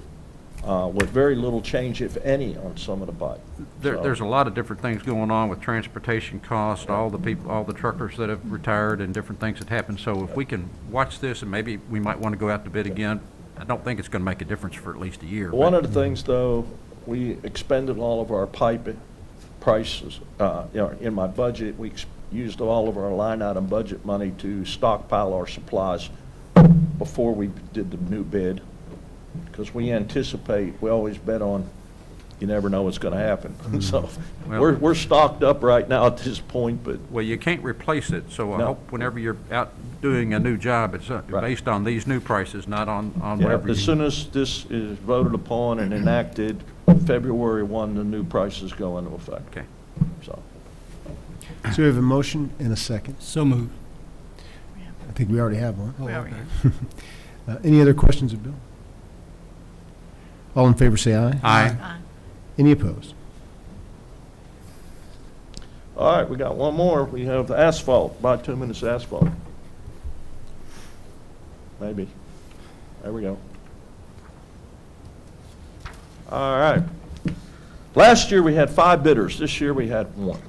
with very little change, if any, on some of the pipe. There's a lot of different things going on with transportation costs, all the people, all the truckers that have retired and different things that happen. So if we can watch this, and maybe we might want to go out to bid again. I don't think it's going to make a difference for at least a year. One but- of the things, though, we expended all of our pipe prices, in my budget, we used all of our line item budget money to stockpile our supplies before we did the new bid, because we always bet on, you never know what's going to happen. So Well- we're stocked up right now at this point, but Well, you can't replace it, so I No. hope whenever you're out doing a new job, it's Right. based on these new prices, not on yeah, whatever as you. soon as this is voted upon and enacted, February 1, the new prices go into effect. Okay. So, So we have a motion and a second. So moved. I think we already have one. Oh, We already okay. Any other questions of Bill? All in favor, say aye. Aye. Aye. Any opposed? all right, we got one more. We have the asphalt, bituminous asphalt. Maybe. There we go. All right. Last year, we had 5 bidders. This year, we had 1,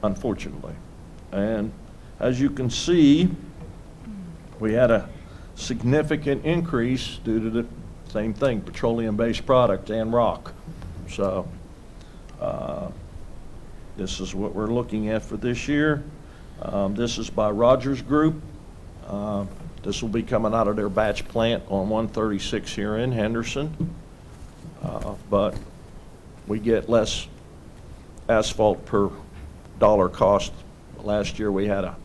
unfortunately. And as you can see, we had a significant increase due to the same thing, petroleum-based product and rock. So, this is what we're looking at for this year. This is by Rogers Group. This will be coming out of their batch plant on 136 here in Henderson. But we get less asphalt per dollar cost. Last year, we had a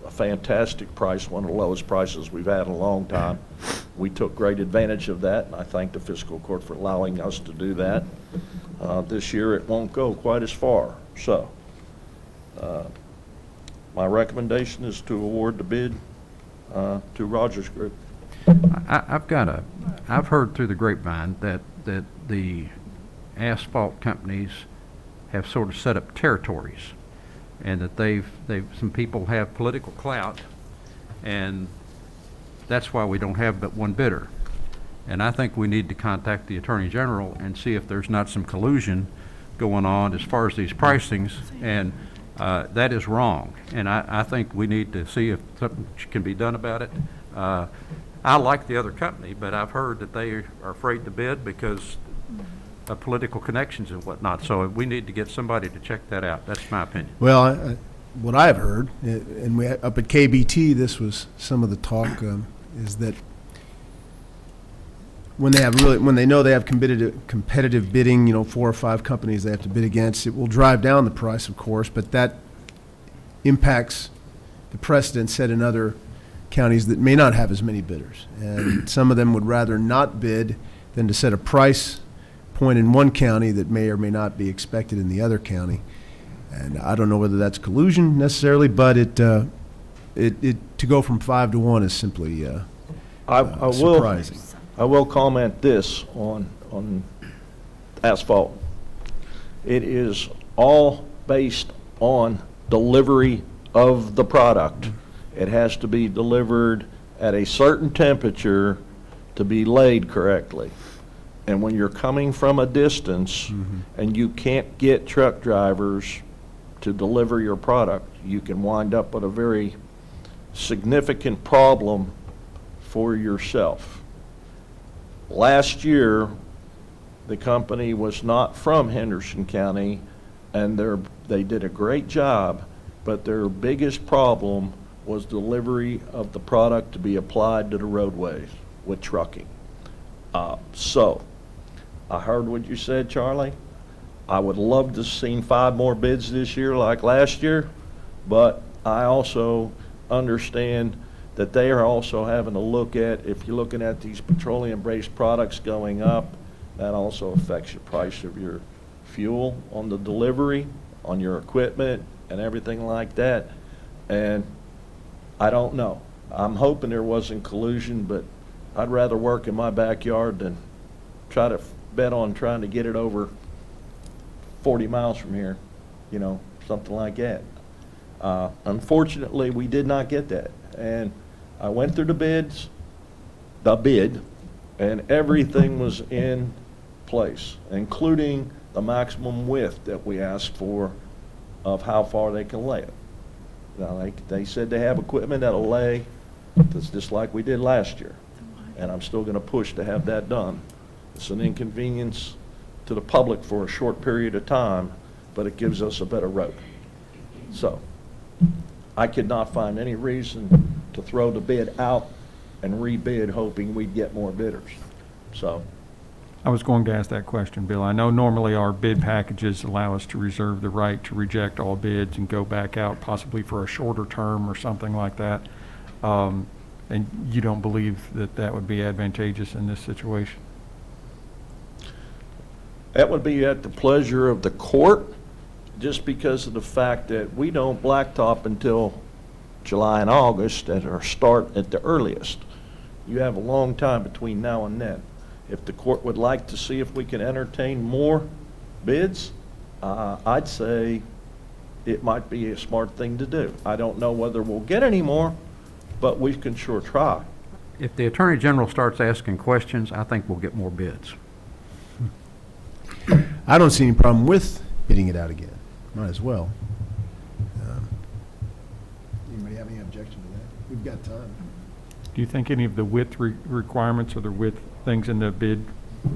fantastic price, one of the lowest prices we've had in a long time. We took great advantage of that, and I thank the fiscal court for allowing us to do that. This year, it won't go quite as far. So, my recommendation is to award the bid to Rogers Group. I've heard through the grapevine that the asphalt companies have sort of set up territories, and that some people have political clout, and that's why we don't have but one bidder. And I think we need to contact the Attorney General and see if there's not some collusion going on as far as these pricings, and that is wrong. And I think we need to see if something can be done about it. I like the other company, but I've heard that they are afraid to bid because of political connections and whatnot. So we need to get somebody to check that out. That's my opinion. Well, what I've heard, and we, up at KBT, this was some of the talk, is that when they know they have competitive bidding, 4 or 5 companies they have to bid against, it will drive down the price, of course, but that impacts the precedent set in other counties that may not have as many bidders. And some of them would rather not bid than to set a price point in one county that may or may not be expected in the other county. And I don't know whether that's collusion necessarily, but to go from 5 to 1 is simply surprising. I will comment this on Asphalt. It is all based on delivery of the product. It has to be delivered at a certain temperature to be laid correctly. And when you're coming from a distance and you can't get truck drivers to deliver your product, you can wind up with a very significant problem for yourself. Last year, the company was not from Henderson County, and they did a great job, but their biggest problem was delivery of the product to be applied to the roadways with trucking. So, I heard what you said, Charlie. I would love to have seen 5 more bids this year like last year, but I also understand that they are also having to look at, if you're looking at these petroleum-based products going up, that also affects the price of your fuel on the delivery, on your equipment, and everything like that. And I don't know. I'm hoping there wasn't collusion, but I'd rather work in my backyard than try to bet on trying to get it over 40 miles from here, you know, something like that. Unfortunately, we did not get that. And I went through the bid, and everything was in place, including the maximum width that we asked for of how far they can lay it. Now, they said they have equipment that'll lay, that's just like we did last year. And I'm still gonna push to have that done. It's an inconvenience to the public for a short period of time, but it gives us a better road. So, I could not find any reason to throw the bid out and rebid hoping we'd get more bidders. So, I was going to ask that question, Bill. I know normally our bid packages allow us to reserve the right to reject all bids and go back out possibly for a shorter term or something like that. And you don't believe that that would be advantageous in this situation? that would be at the pleasure of the court, just because of the fact that we don't blacktop until July and August at our start at the earliest. You have a long time between now and then. If the court would like to see if we can entertain more bids, I'd say it might be a smart thing to do. I don't know whether we'll get any more, but we can sure try. If the Attorney General starts asking questions, I think we'll get more bids. I don't see any problem with bidding it out again. Might as well. Anybody have any objection to that? We've got time. Do you think any of the width requirements or the width things in the bid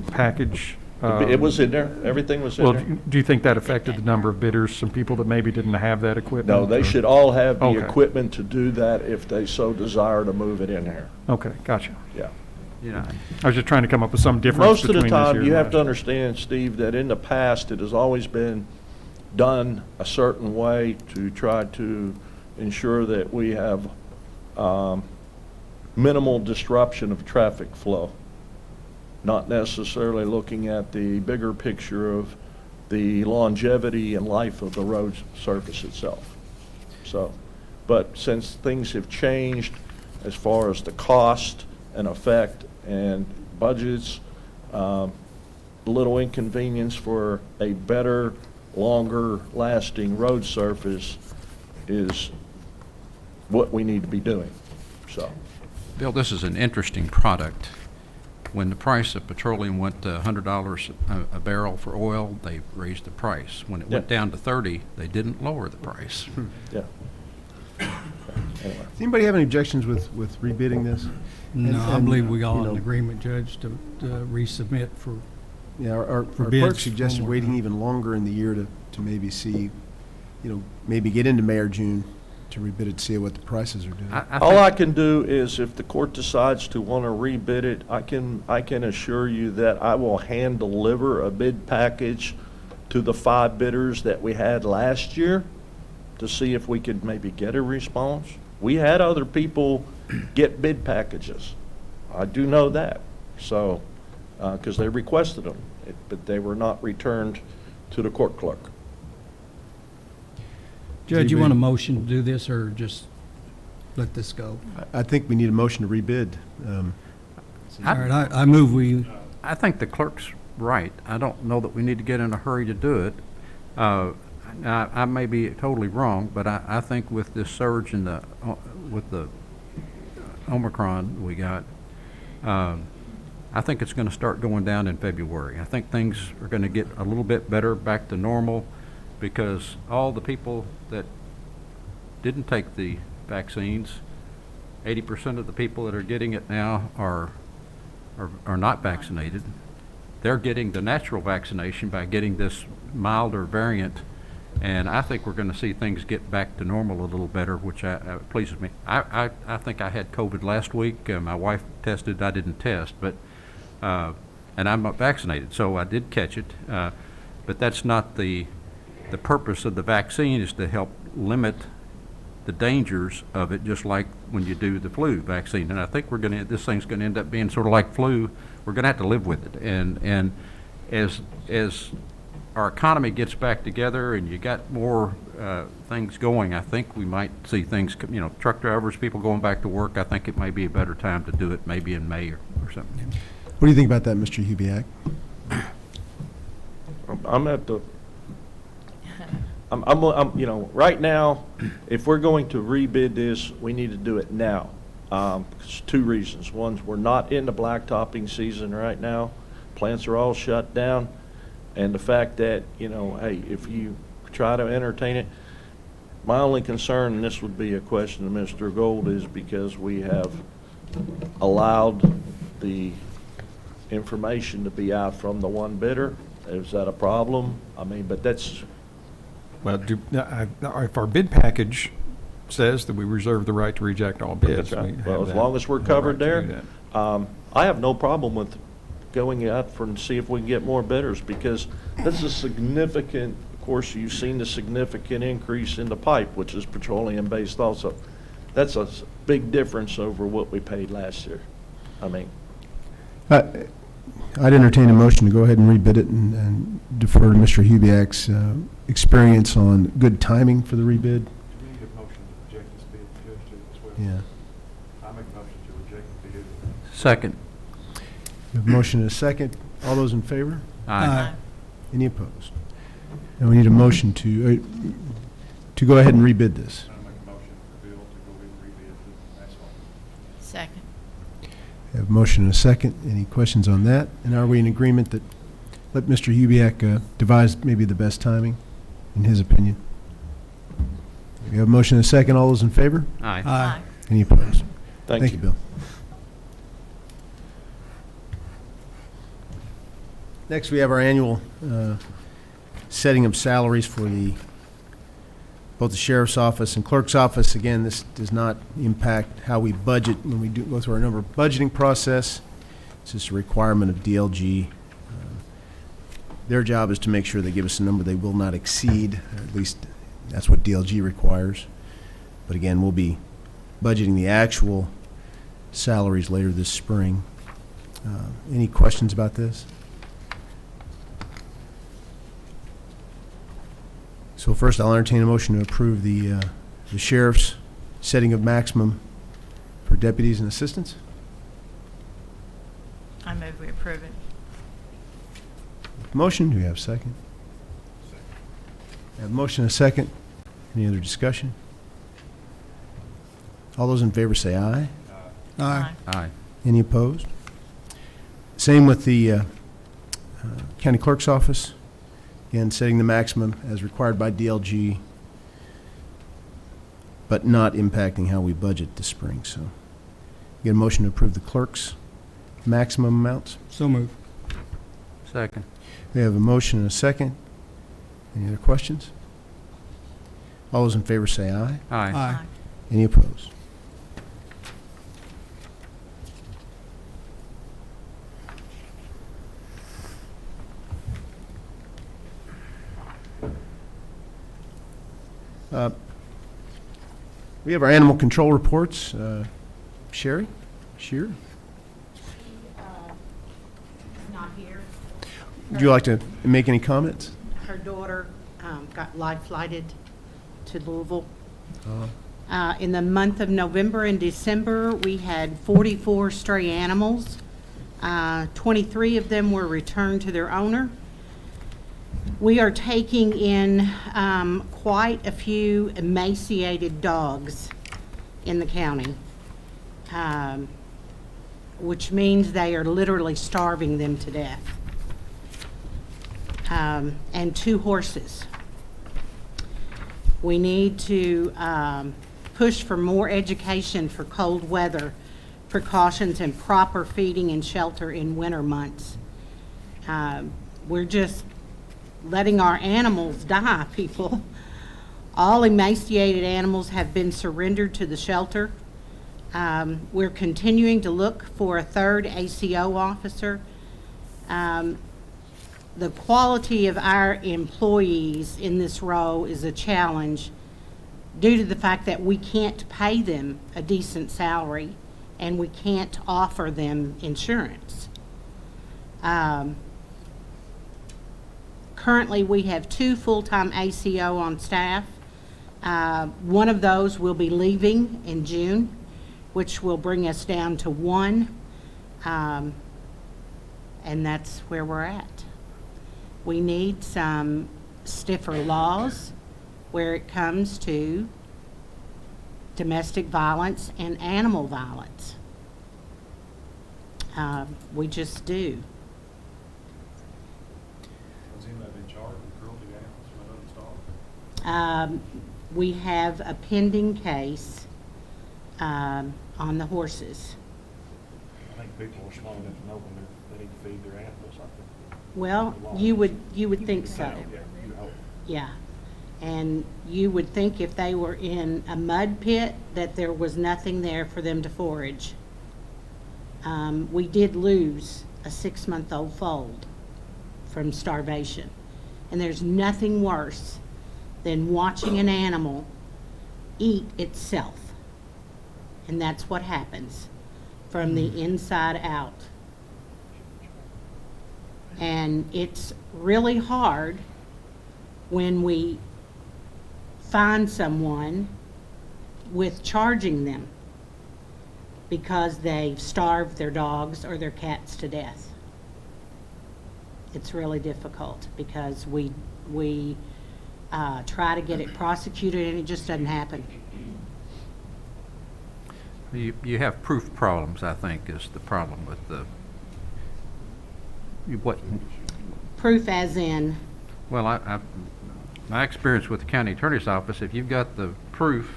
package? It was in there, everything was in Well, there. do you think that affected the number of bidders, some people that maybe didn't have that equipment? No, they or- should all have the Okay. equipment to do that if they so desire to move it in here. Okay, gotcha. Yeah. Yeah. I was just trying to come up with some difference Most of between the this year time, and you have last to year. understand, Steve, that in the past, it has always been done a certain way to try to ensure that we have minimal disruption of traffic flow, not necessarily looking at the bigger picture of the longevity and life of the road surface itself. So, but since things have changed as far as the cost and effect and budgets, little inconvenience for a better, longer lasting road surface is what we need to be doing, so. Bill, this is an interesting product. When the price of petroleum went to $100 a barrel for oil, they raised the price. When it went Yeah. down to 30, they didn't lower the price. Yeah. Anyway. Does anybody have any objections with rebidding this? No, I And, believe we got you an know, agreement, Judge, to resubmit for, Yeah, our For clerk bids, suggested one more waiting time. even longer in the year to maybe see, maybe get into May or June to rebid it, see what the prices are doing. All I can do is, if the court decides to want to rebid it, I can assure you that I will hand deliver a bid package to the 5 bidders that we had last year to see if we could maybe get a response. We had other people get bid packages. I do know that, so, because they requested them, but they were not returned to the court clerk. Judge, you anybody- want a motion to do this, or just let this go? I think we need a motion to rebid. All right, I move we, I think the clerk's right. I don't know that we need to get in a hurry to do it. I may be totally wrong, but I think with this surge in with the Omicron we got, I think it's going to start going down in February. I think things are going to get a little bit better, back to normal, because all the people that didn't take the vaccines, 80% of the people that are getting it now are not vaccinated. They're getting the natural vaccination by getting this milder variant, and I think we're going to see things get back to normal a little better, which pleases me. I think I had COVID last week. My wife tested. I didn't test, but and I'm not vaccinated, so I did catch it. But that's not the purpose of the vaccine, is to help limit the dangers of it, just like when you do the flu vaccine. And I think this thing's going to end up being sort of like flu. We're going to have to live with it. And as our economy gets back together and you got more things going, I think we might see things, truck drivers, people going back to work. I think it may be a better time to do it, maybe in May or something. What do you think about that, Mr. Hubiak? Right now, if we're going to rebid this, we need to do it now. It's two reasons. One, we're not in the blacktopping season right now. Plants are all shut down. And the fact that, hey, if you try to entertain it, my only concern, and this would be a question to Mr. Gold, is because we have allowed the information to be out from the one bidder. Is that a problem? I mean, but that's... Well, if our bid package says that we reserve the right to reject all bids. That's right. we Well, have as that- long as we're have the covered right to do there, that. I have no problem with going out and see if we can get more bidders, because this is significant. Of course, you've seen the significant increase in the pipe, which is petroleum-based also. That's a big difference over what we paid last year. I mean, I'd entertain a motion to go ahead and rebid it and defer to Mr. Hubiak's experience on good timing for the rebid. Do we need a motion to reject this bid, Judge, as well? Yeah. I make a motion to reject the bid. Second. We have a motion and a second. All those in favor? Aye. Any opposed? And we need a motion to go ahead and rebid this. I make a motion for Bill to go ahead and rebid the asphalt. Second. We have a motion and a second. Any questions on that? And are we in agreement that let Mr. Hubiak devise maybe the best timing, in his opinion? We have a motion and a second. All those in favor? Aye. Any opposed? thank you. Bill. Next, we have our annual setting of salaries for both the sheriff's office and clerk's office. Again, this does not impact how we budget when we go through our number budgeting process. It's just a requirement of DLG. Their job is to make sure they give us a number they will not exceed. At least that's what DLG requires. But again, we'll be budgeting the actual salaries later this spring. Any questions about this? So first, I'll entertain a motion to approve the sheriff's setting of maximum for deputies and assistants. I move we approve it. Motion, do we have a second? We have a motion and a second. Any other discussion? All those in favor say aye. Aye. Any opposed? Same with the county clerk's office. Again, setting the maximum as required by DLG, but not impacting how we budget this spring. So, get a motion to approve the clerk's maximum amounts. so move. Second. We have a motion and a second. Any other questions? All those in favor say aye. Aye. Any opposed? We have our animal control reports. Sherry? Shearer? Not here. Would you like to make any comments? Her daughter got live flighted to Louisville. In the month of November and December, we had 44 stray animals. 23 of them were returned to their owner. We are taking in quite a few emaciated dogs in the county, which means they are literally starving them to death. And 2 horses. We need to push for more education for cold weather precautions and proper feeding and shelter in winter months. We're just letting our animals die, people. All emaciated animals have been surrendered to the shelter. We're continuing to look for a 3rd ACO officer. The quality of our employees in this role is a challenge due to the fact that we can't pay them a decent salary and we can't offer them insurance. Currently, we have 2 full-time ACO on staff. One of those will be leaving in June, which will bring us down to 1, and that's where we're at. We need some stiffer laws where it comes to domestic violence and animal violence. We just do. Has anybody been charged with cruelty to animals? We have a pending case on the horses. I think people are smart enough to know when they need to feed their animals, I think. Well, you would think so. Yeah. And you would think if they were in a mud pit that there was nothing there for them to forage. We did lose a 6-month-old foal from starvation. And there's nothing worse than watching an animal eat itself. And that's what happens from the inside out. And it's really hard when we find someone with charging them because they've starved their dogs or their cats to death. It's really difficult because we try to get it prosecuted and it just doesn't happen. You have proof problems, I think, is the problem with the, what, Proof as in, well, my experience with the county attorney's office, if you've got the proof,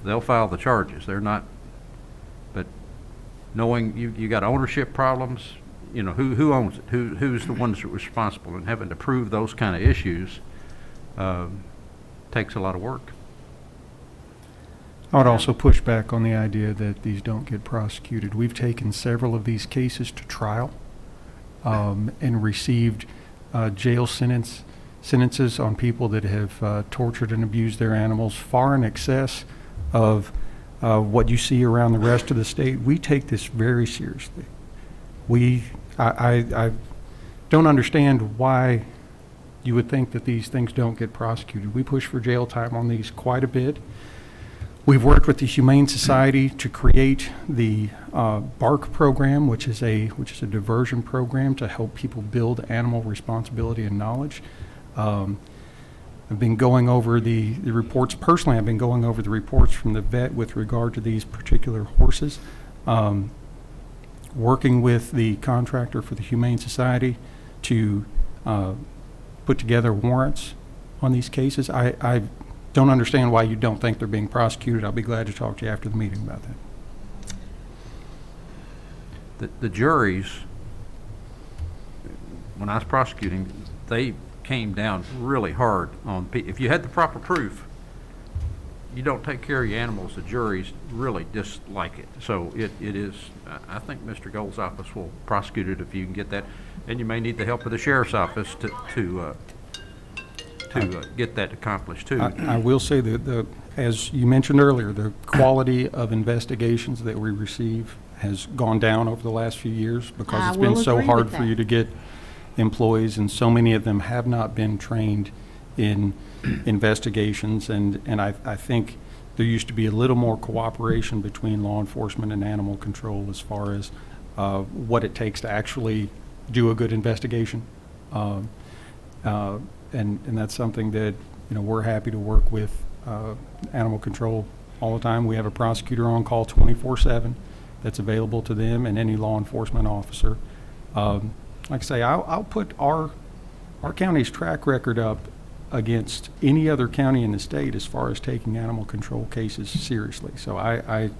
they'll file the charges. They're not, but knowing you got ownership problems, you know, who owns it, who's the ones that are responsible, and having to prove those kind of issues takes a lot of work. I would also push back on the idea that these don't get prosecuted. We've taken several of these cases to trial and received jail sentences on people that have tortured and abused their animals far in excess of what you see around the rest of the state. We take this very seriously. I don't understand why you would think that these things don't get prosecuted. We push for jail time on these quite a bit. We've worked with the Humane Society to create the BARK program, which is a diversion program to help people build animal responsibility and knowledge. I've been going over the reports personally. I've been going over the reports from the vet with regard to these particular horses. Working with the contractor for the Humane Society to put together warrants on these cases. I don't understand why you don't think they're being prosecuted. I'll be glad to talk to you after the meeting about that. The juries, when I was prosecuting, they came down really hard on, if you had the proper proof, you don't take care of your animals, the juries really dislike it. So it is, I think Mr. Gold's office will prosecute it if you can get that. And you may need the help of the sheriff's office to get that accomplished too. I will say that, as you mentioned earlier, the quality of investigations that we receive has gone down over the last few years because it's been so hard for you to get employees, and so many of them have not been trained in investigations, and I think there used to be a little more cooperation between law enforcement and animal control as far as what it takes to actually do a good investigation. And that's something that, we're happy to work with animal control all the time. We have a prosecutor on call 24/7 that's available to them and any law enforcement officer. Like I say, I'll put our county's track record up against any other county in the state as far as taking animal control cases seriously. So I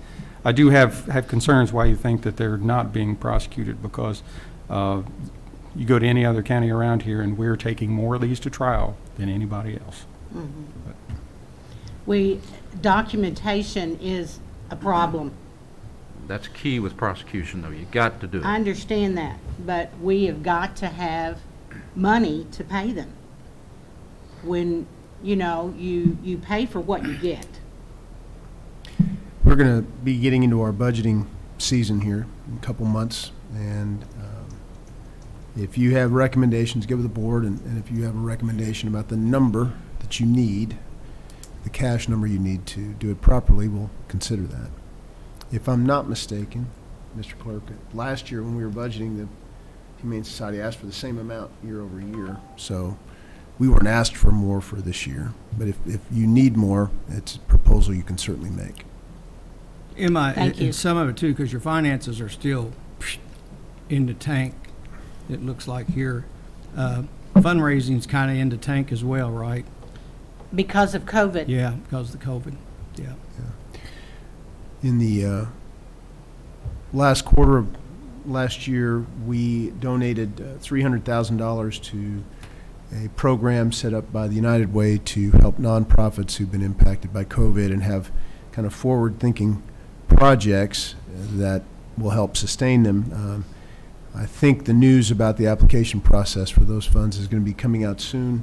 do have concerns why you think that they're not being prosecuted, because you go to any other county around here and we're taking more of these to trial than anybody else. Documentation is a problem. That's key with prosecution, though. You got to do I it. understand that, but we have got to have money to pay them. When, you pay for what you get. We're going to be getting into our budgeting season here in a couple months, and if you have recommendations, give the board, and if you have a recommendation about the number that you need, the cash number you need to do it properly, we'll consider that. If I'm not mistaken, Mr. Clerk, last year when we were budgeting, the Humane Society asked for the same amount year over year, so we weren't asked for more for this year. But if you need more, it's a proposal you can certainly make. Thank you. And some of it too, because your finances are still in the tank, it looks like here. Fundraising's kind of in the tank as well, right? Because of COVID. Yeah, because of the COVID, yeah. In the last quarter of last year, we donated $300,000 to a program set up by the United Way to help nonprofits who've been impacted by COVID and have kind of forward-thinking projects that will help sustain them. I think the news about the application process for those funds is going to be coming out soon,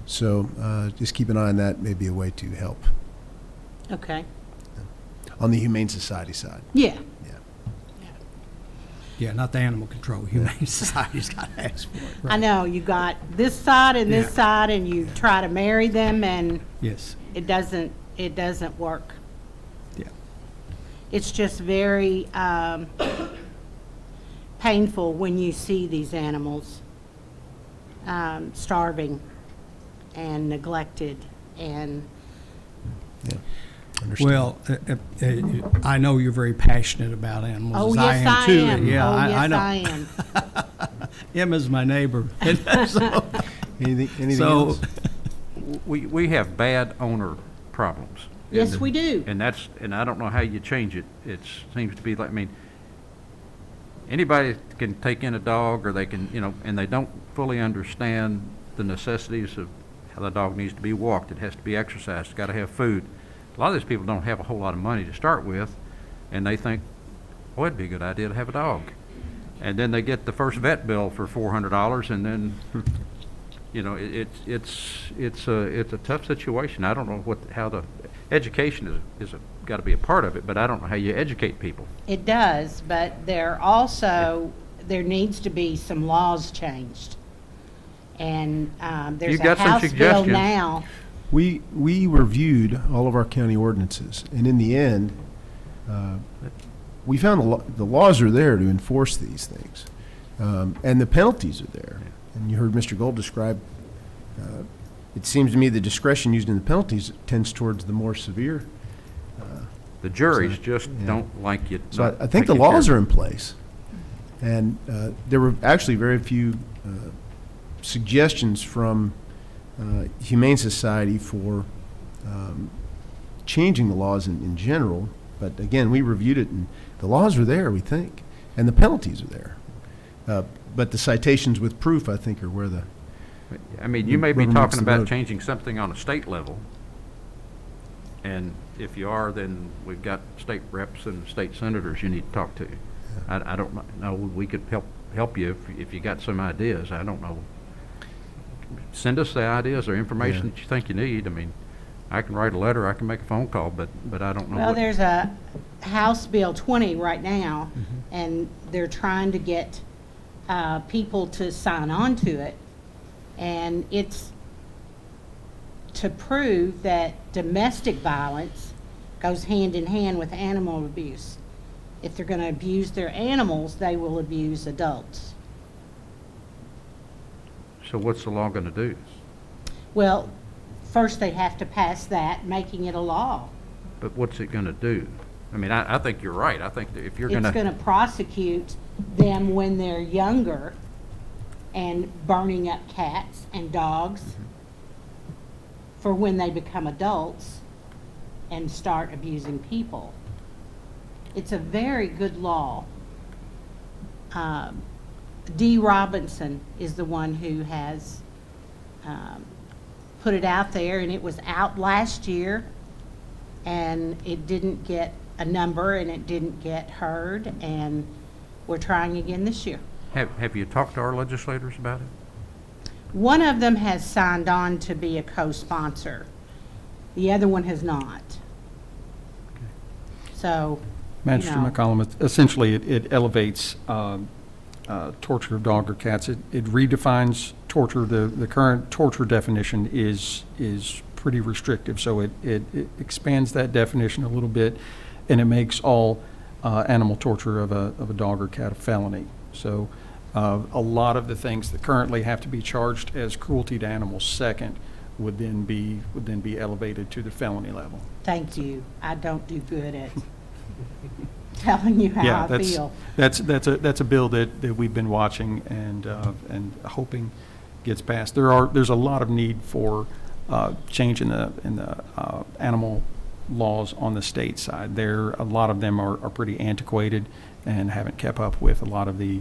so just keep an eye on that. Maybe a way to help Okay. on the Humane Society side. Yeah. Yeah, not the animal control. Humane Society's got to ask for it. I know, you got this side and this Yeah. side, and you try to marry them, and Yes, it doesn't work. yeah. It's just very painful when you see these animals starving and neglected, and Understand. Well, I know you're very passionate about animals. oh, as yes, I am too. am. Yeah, Oh, I yes, know. I am. Emma's my neighbor. So- Anything So, else? We have bad owner problems. Yes, And- we do. And I don't know how you change it. It seems to be like, anybody can take in a dog, or they can, and they don't fully understand the necessities of how the dog needs to be walked. It has to be exercised. It's got to have food. A lot of these people don't have a whole lot of money to start with, and they think, boy, it'd be a good idea to have a dog. And then they get the first vet bill for $400, and then, it's a tough situation. I don't know how the education is got to be a part of it, but I don't know how you educate people. It does, but there needs to be some laws changed. And there's You've a got some House bill suggestions. now. We reviewed all of our county ordinances, and in the end, we found the laws are there to enforce these things, and the penalties are there. And you heard Mr. Gold describe, it seems to me the discretion used in the penalties tends towards the more severe. The juries So, just yeah. don't like you. So I think the laws are in place, and there were actually very few suggestions from Humane Society for changing the laws in general. But again, we reviewed it, and the laws are there, we think, and the penalties are there. But the citations with proof, I think, are where the You may be rubber meets talking the about road. changing something on a state level. And if you are, then we've got state reps and state senators you need to talk to. I don't know, we could help you if you got some ideas. I don't know. Send us the ideas or information Yeah. that you think you need. I can write a letter, I can make a phone call, but I don't know Well, what. there's a House Bill 20 right now, and they're trying to get people to sign on to it. And it's to prove that domestic violence goes hand in hand with animal abuse. If they're going to abuse their animals, they will abuse adults. So what's the law going to do? Well, first they have to pass that, making it a law. But what's it going to do? I mean, I think you're right. I think that if you're going It's going to, to prosecute them when they're younger and burning up cats and dogs for when they become adults and start abusing people. It's a very good law. Dee Robinson is the one who has put it out there, and it was out last year, and it didn't get a number, and it didn't get heard, and we're trying again this year. have you talked to our legislators about it? One of them has signed on to be a co-sponsor. The other one has not. So, Magistrate McCollum, essentially, it elevates torture of dog or cats. It redefines torture. The current torture definition is pretty restrictive, so it expands that definition a little bit, and it makes all animal torture of a dog or cat a felony. So a lot of the things that currently have to be charged as cruelty to animals second would then be elevated to the felony level. thank you. I don't do good at telling you how I feel. That's a bill that we've been watching and hoping gets passed. There's a lot of need for change in the animal laws on the state side. A lot of them are pretty antiquated and haven't kept up with a lot of the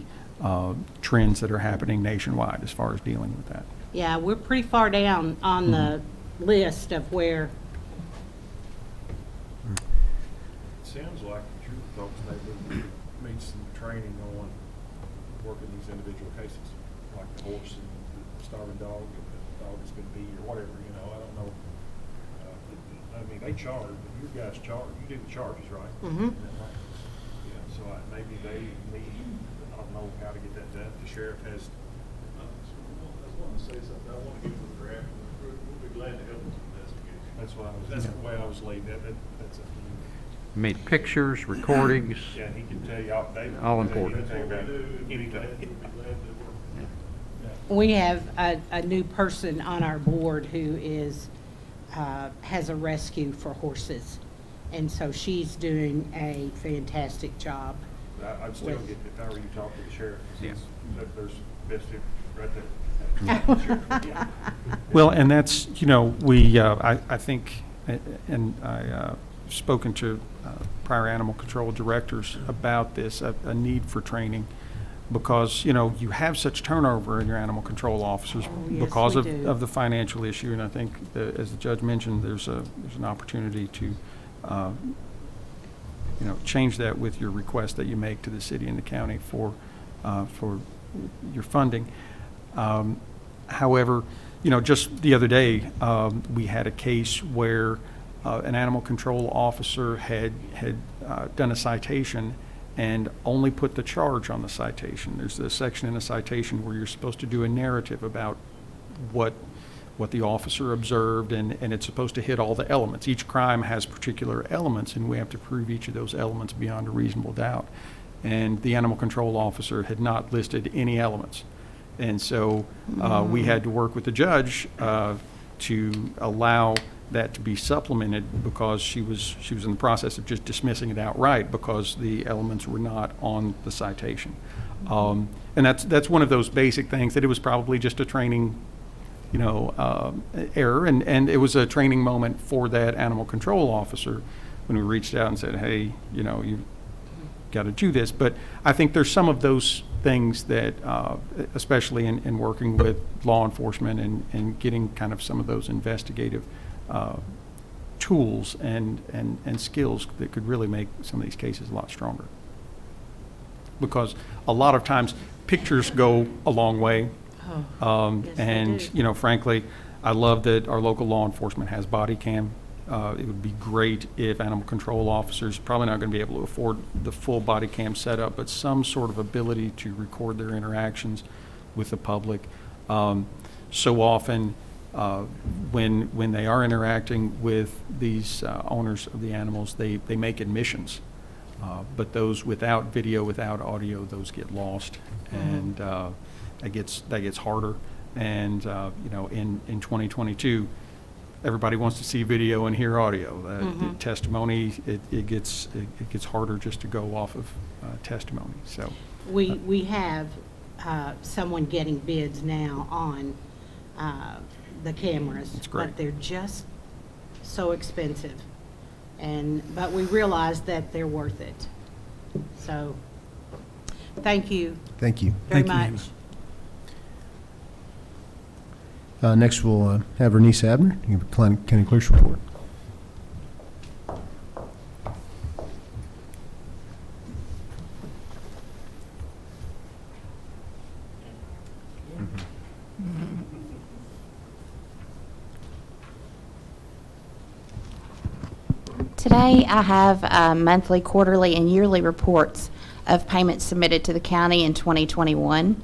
trends that are happening nationwide as far as dealing with that. Yeah, we're pretty far down on the list of where, Sounds like that your folks maybe need some training on working these individual cases, like the horse and the starving dog and the dog that's been beat or whatever, I don't know. I mean, they charge, but you guys charge, you do the charges, right? Mhm. Yeah, so maybe they need, I don't know how to get that done. The sheriff has. I want to say something. I want to give them a draft. We'll be glad to help with the investigation. That's the way I was laid. That's it. I mean, pictures, recordings, Yeah, he can tell you all, David. All can tell you important. anything about anything. we have a new person on our board who has a rescue for horses. And so she's doing a fantastic job. I'd still With- get, if I were you, talk to the sheriff. Yeah. Since there's best right there. Yeah. Well, and that's, I think, and I've spoken to prior animal control directors about this, a need for training, because, you have such turnover in your animal control officers Oh, yes, because we do. of the financial issue, and I think, as the judge mentioned, there's an opportunity to, change that with your request that you make to the city and the county for your funding. However, just the other day, we had a case where an animal control officer had done a citation and only put the charge on the citation. There's a section in a citation where you're supposed to do a narrative about what the officer observed, and it's supposed to hit all the elements. Each crime has particular elements, and we have to prove each of those elements beyond a reasonable doubt. And the animal control officer had not listed any elements. And so we had to work with the judge to allow that to be supplemented, because she was in the process of just dismissing it outright because the elements were not on the citation. And that's one of those basic things that it was probably just a training error, and it was a training moment for that animal control officer when we reached out and said, hey, you've got to do this. But I think there's some of those things that, especially in working with law enforcement and getting kind of some of those investigative tools and skills that could really make some of these cases a lot stronger. Because a lot of times pictures go a long way. Yes, they And, do. frankly, I love that our local law enforcement has body cam. It would be great if animal control officers, probably not going to be able to afford the full body cam setup, but some sort of ability to record their interactions with the public. So often, when they are interacting with these owners of the animals, they make admissions But those without video, without audio, those get lost, and that gets harder. And in 2022, everybody wants to see video and hear audio. The testimony, it gets harder just to go off of testimony. So We have someone getting bids now on the cameras. That's great. But they're just so expensive. But we realize that they're worth it. So, thank you Thank you. very Thank you, much. Next, we'll have Bernice Abner, give a County Clerk's report. Today, I have monthly, quarterly, and yearly reports of payments submitted to the county in 2021,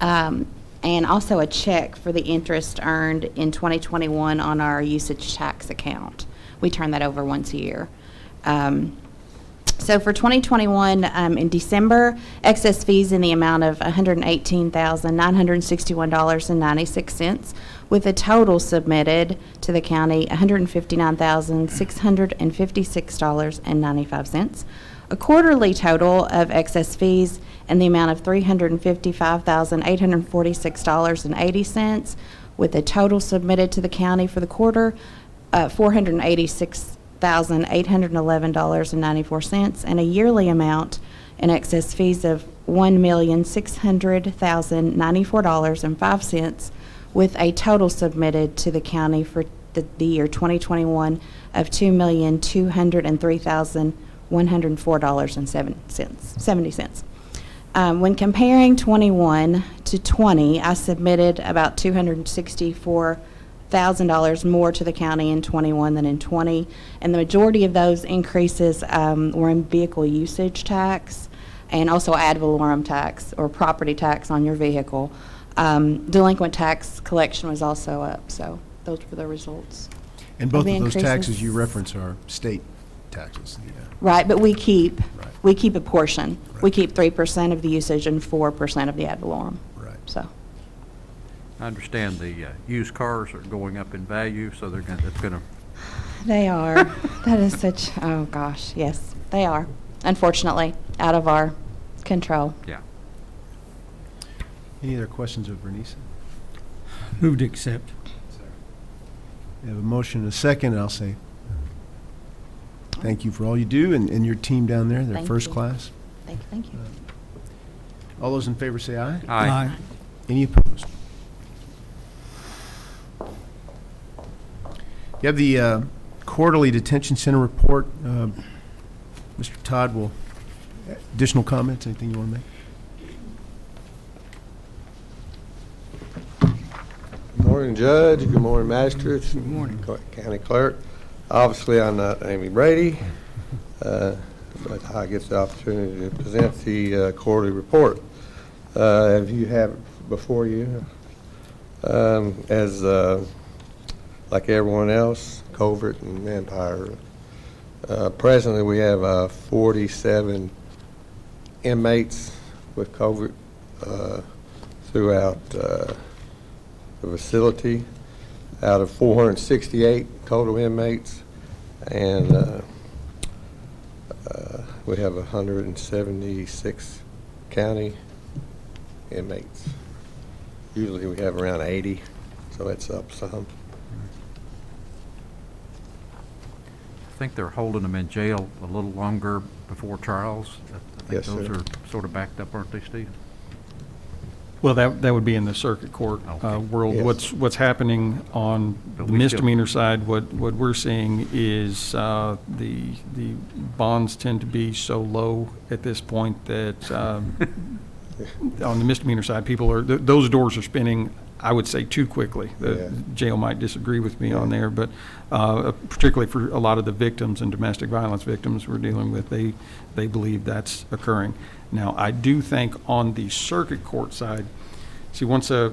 and also a check for the interest earned in 2021 on our usage tax account. We turn that over once a year. So for 2021, in December, excess fees in the amount of $118,961.96, with a total submitted to the county $159,656.95. A quarterly total of excess fees in the amount of $355,846.80, with a total submitted to the county for the quarter $486,811.94, and a yearly amount in excess fees of $1,600,094.05, with a total submitted to the county for the year 2021 of $2,203,104.70. When comparing 21 to 20, I submitted about $264,000 more to the county in 21 than in 20, and the majority of those increases were in vehicle usage tax and also ad valorem tax, or property tax on your vehicle. Delinquent tax collection was also up, so those were the results. And both the of those taxes increases. you reference are state taxes. Right, but we keep Right. a portion. We keep 3% of the usage and 4% of the ad valorem. Right. So, I understand the used cars are going up in value, so that's going to, they are. That is such, oh gosh, yes, they are. Unfortunately, out of our control. yeah. Any other questions of Bernice? Move to accept. We have a motion and a second, and I'll say thank you for all you do, and your team down there. They're Thank first you. class. Thank you. All those in favor say aye. Aye. Any opposed? You have the quarterly detention center report. Mr. Todd will, additional comments, anything you want to make? Good morning, Judge. Good morning, Magistrates. Good morning. County Clerk. Obviously, I'm not Amy Brady, but I get the opportunity to present the quarterly report. If you have it before you, as like everyone else, covert and manpower. Presently, we have 47 inmates with covert throughout the facility, out of 468 total inmates, and we have 176 county inmates. Usually we have around 80, so it's up some. I think they're holding them in jail a little longer before trials. I think Yes, those sir. are sort of backed up, aren't they, Steve? Well, that would be in the circuit court Okay. world. Yes. What's happening on But the we still- misdemeanor side, what we're seeing is the bonds tend to be so low at this point that on the misdemeanor side, people are, those doors are spinning, I would say, too quickly. The Yeah. jail might disagree with me on Yeah. there, but particularly for a lot of the victims and domestic violence victims we're dealing with, they believe that's occurring. Now, I do think on the circuit court side, see, once a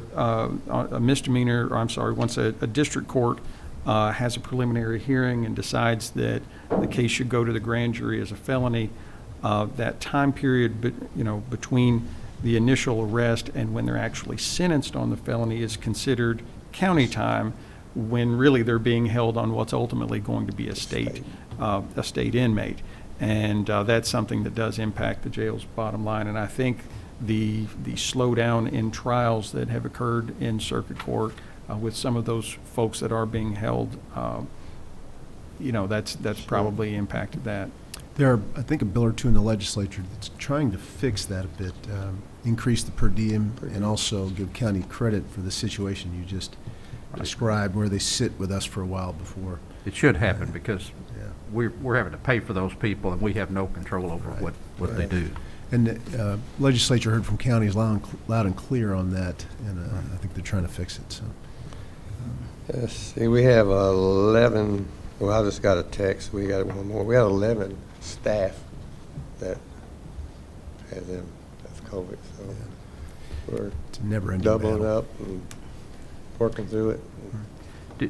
misdemeanor, or I'm sorry, once a district court has a preliminary hearing and decides that the case should go to the grand jury as a felony, that time period, between the initial arrest and when they're actually sentenced on the felony is considered county time, when really they're being held on what's ultimately going to be a state inmate. And that's something that does impact the jail's bottom line. And I think the slowdown in trials that have occurred in circuit court with some of those folks that are being held, that's probably impacted that. There are, I think, a bill or two in the legislature that's trying to fix that a bit, increase the per diem and also give county credit for the situation you just described, where they sit with us for a while before. It should happen because Yeah. we're having to pay for those people and we have no control over Right. what they do. And the legislature heard from counties loud and clear on that, and I think they're trying to fix it, so. Let's see, we have 11, well, I just got a text, we got one more. We have 11 staff that have them, that's COVID, so we're It's a never-ending doubling battle. up and working through it.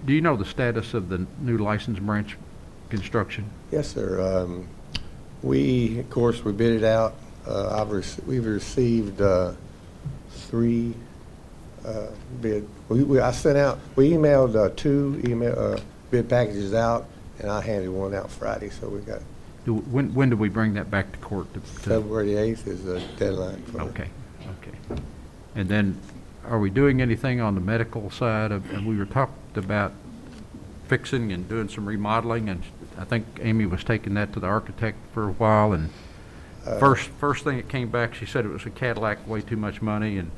Do you know the status of the new license branch construction? Yes, sir. Of course, we bid it out. We've received 3 bid. We emailed 2 bid packages out, and I handed one out Friday, so we got When do we bring that back to court? February 8th is the deadline for it. Okay. And then, are we doing anything on the medical side? And we were talked about fixing and doing some remodeling, and I think Amy was taking that to the architect for a while, and first thing that came back, she said it was a Cadillac, way too much money, and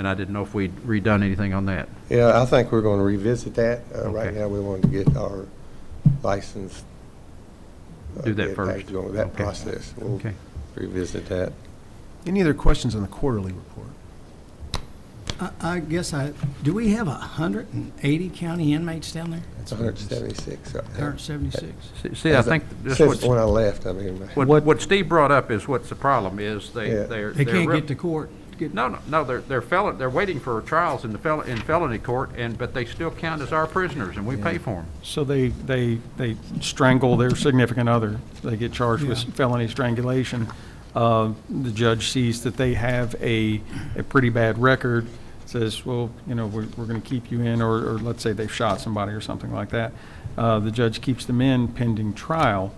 I didn't know if we'd redone anything on that. Yeah, I think we're going to revisit that. Right Okay. now, we want to get our license. Do that bid first. package going, that Okay. process. We'll Okay. revisit that. Any other questions on the quarterly report? I guess do we have 180 county inmates down there? It's 176 right now. 176. See, I think that's Since when I left, I mean. what Steve brought up is what's the problem is Yeah. They can't get to court. No, they're waiting for trials in felony court, but they still count as our prisoners, and we pay for them. So they strangle their significant other. They get charged with Yeah. felony strangulation. The judge sees that they have a pretty bad record, says, well, we're going to keep you in, or let's say they've shot somebody or something like that. The judge keeps them in pending trial.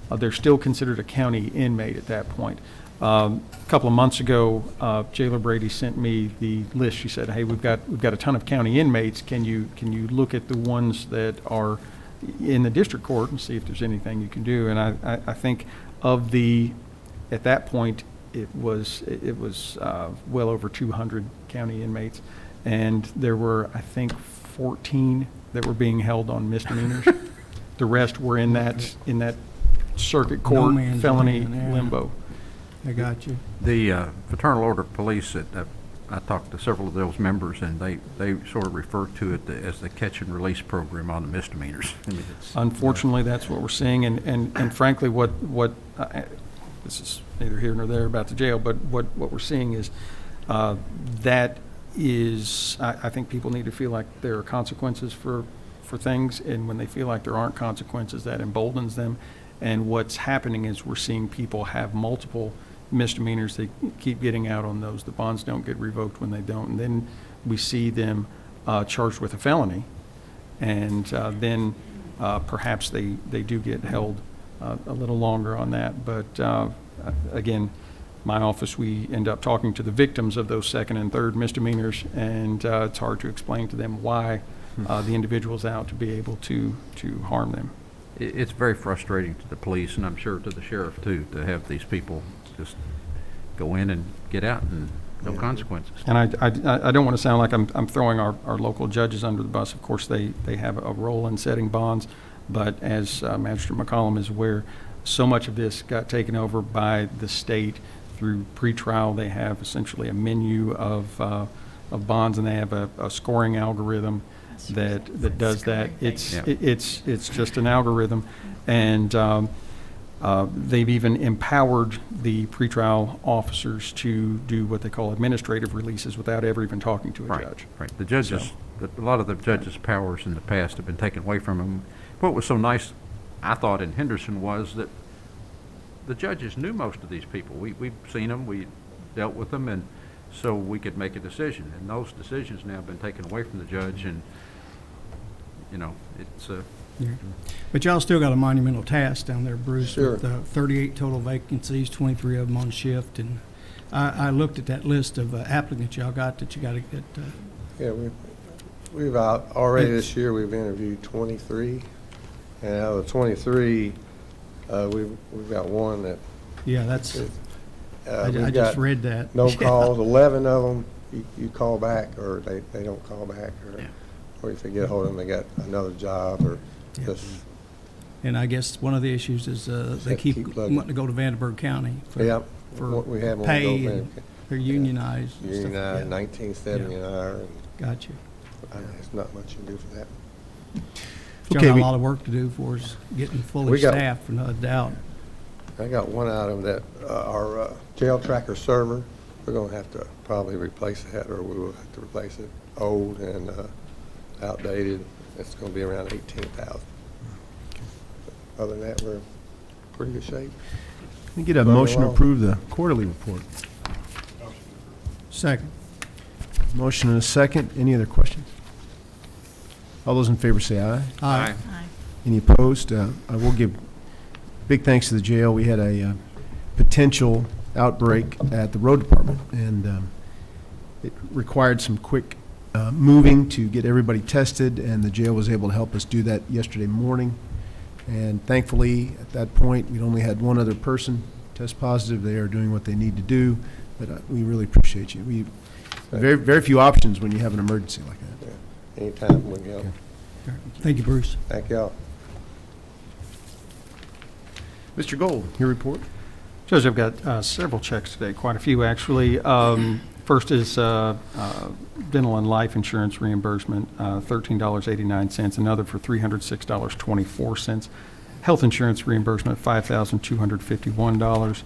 They're still considered a county inmate at that point. A couple of months ago, Jailer Brady sent me the list. She said, "Hey, we've got a ton of county inmates. Can you look at the ones that are in the district court and see if there's anything you can do?" And I think at that point, it was well over 200 county inmates, and there were, I think, 14 that were being held on misdemeanors. The rest were in that circuit No court man's felony land there. limbo. I got you. The Fraternal Order of Police, I talked to several of those members, and they sort of refer to it as the catch and release program on the misdemeanors. I mean, Unfortunately, that's what we're seeing, and frankly, this is neither here nor there about the jail, but what we're seeing is that is, I think people need to feel like there are consequences for things, and when they feel like there aren't consequences, that emboldens them. And what's happening is we're seeing people have multiple misdemeanors. They keep getting out on those. The bonds don't get revoked when they don't. And then we see them charged with a felony. And then perhaps they do get held a little longer on that. But again, my office, we end up talking to the victims of those second and third misdemeanors. And it's hard to explain to them why the individual's out to be able to harm them. It's very frustrating to the police, and I'm sure to the sheriff too, to have these people just go in and get out and no consequences. And I don't want to sound like I'm throwing our local judges under the bus. Of course, they have a role in setting bonds, but as Magistrate McCollum is aware, so much of this got taken over by the state through pretrial. They have essentially a menu of bonds, and they have a scoring algorithm that does that. It's just an algorithm, and they've even empowered the pretrial officers to do what they call administrative releases without ever even talking to a judge. Right. The judges, a lot of the judges' powers in the past have been taken away from them. What was so nice, I thought, in Henderson was that the judges knew most of these people. We've seen them, we dealt with them, and so we could make a decision. And those decisions now have been taken away from the judge, and, you know, it's Yeah. But y'all still got a monumental task down there, Bruce. Sure. With 38 total vacancies, 23 of them on shift. And I looked at that list of applicants y'all got that you got to get. Yeah, we've already this year, we've interviewed 23. And out of the 23, we've got one that. Yeah, that's. I we've just got read that. No Yeah. calls. 11 of them, you call back, or they don't call back, or if they get a hold of them, they got another job, or Yeah. just. And I guess one of the issues is they Keep keep plugging. wanting to go to Vanderburgh County for, Yep. for We have one pay, go and they're unionized. and stuff. Unionized, Yeah. 1970 an hour, and Got you. there's not much you can do for that. Y'all Okay, got we- a lot of work to do for us getting fully We got- staffed, no doubt. I got one item that our jail tracker server, we're going to have to probably replace that, or we will have to replace it. Old and outdated. It's going to be around 18,000. Other than that, we're in pretty good shape. Can we get a motion to approve the quarterly report? Second. Motion and a second. Any other questions? All those in favor say aye. Aye. Aye. Any opposed? I will give big thanks to the jail. We had a potential outbreak at the road department, and it required some quick moving to get everybody tested, and the jail was able to help us do that yesterday morning. And thankfully, at that point, we'd only had one other person test positive. They are doing what they need to do, but we really appreciate you. We very few options when you have an emergency like that. Yeah. Anytime we can help. Okay. Thank you, Bruce. Thank y'all. Mr. Gold, your report. Judge, I've got several checks today, quite a few actually. First is dental and life insurance reimbursement, $13.89, another for $306.24. Health insurance reimbursement, $5,251.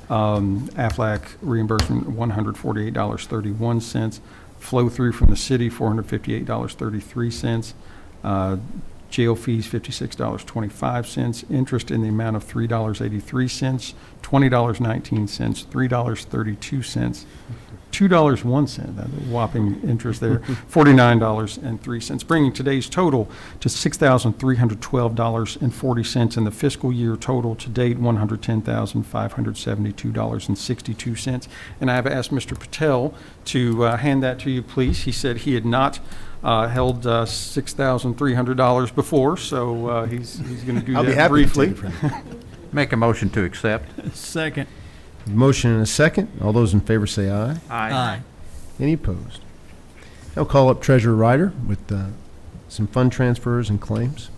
Aflac reimbursement, $148.31. Flow through from the city, $458.33. Jail fees, $56.25. Interest in the amount of $3.83, $20.19, $3.32, $2.01, that whopping interest there, $49.03, bringing today's total to $6,312.40, and the fiscal year total to date, $110,572.62. And I have asked Mr. Patel to hand that to you, please. He said he had not held $6,300 before, so he's going to do I'll be that happy briefly. to take it from you. make a motion to accept. Second. Motion and a second. All those in favor say aye. Aye. Any opposed? I'll call up Treasurer Ryder with some fund transfers and claims.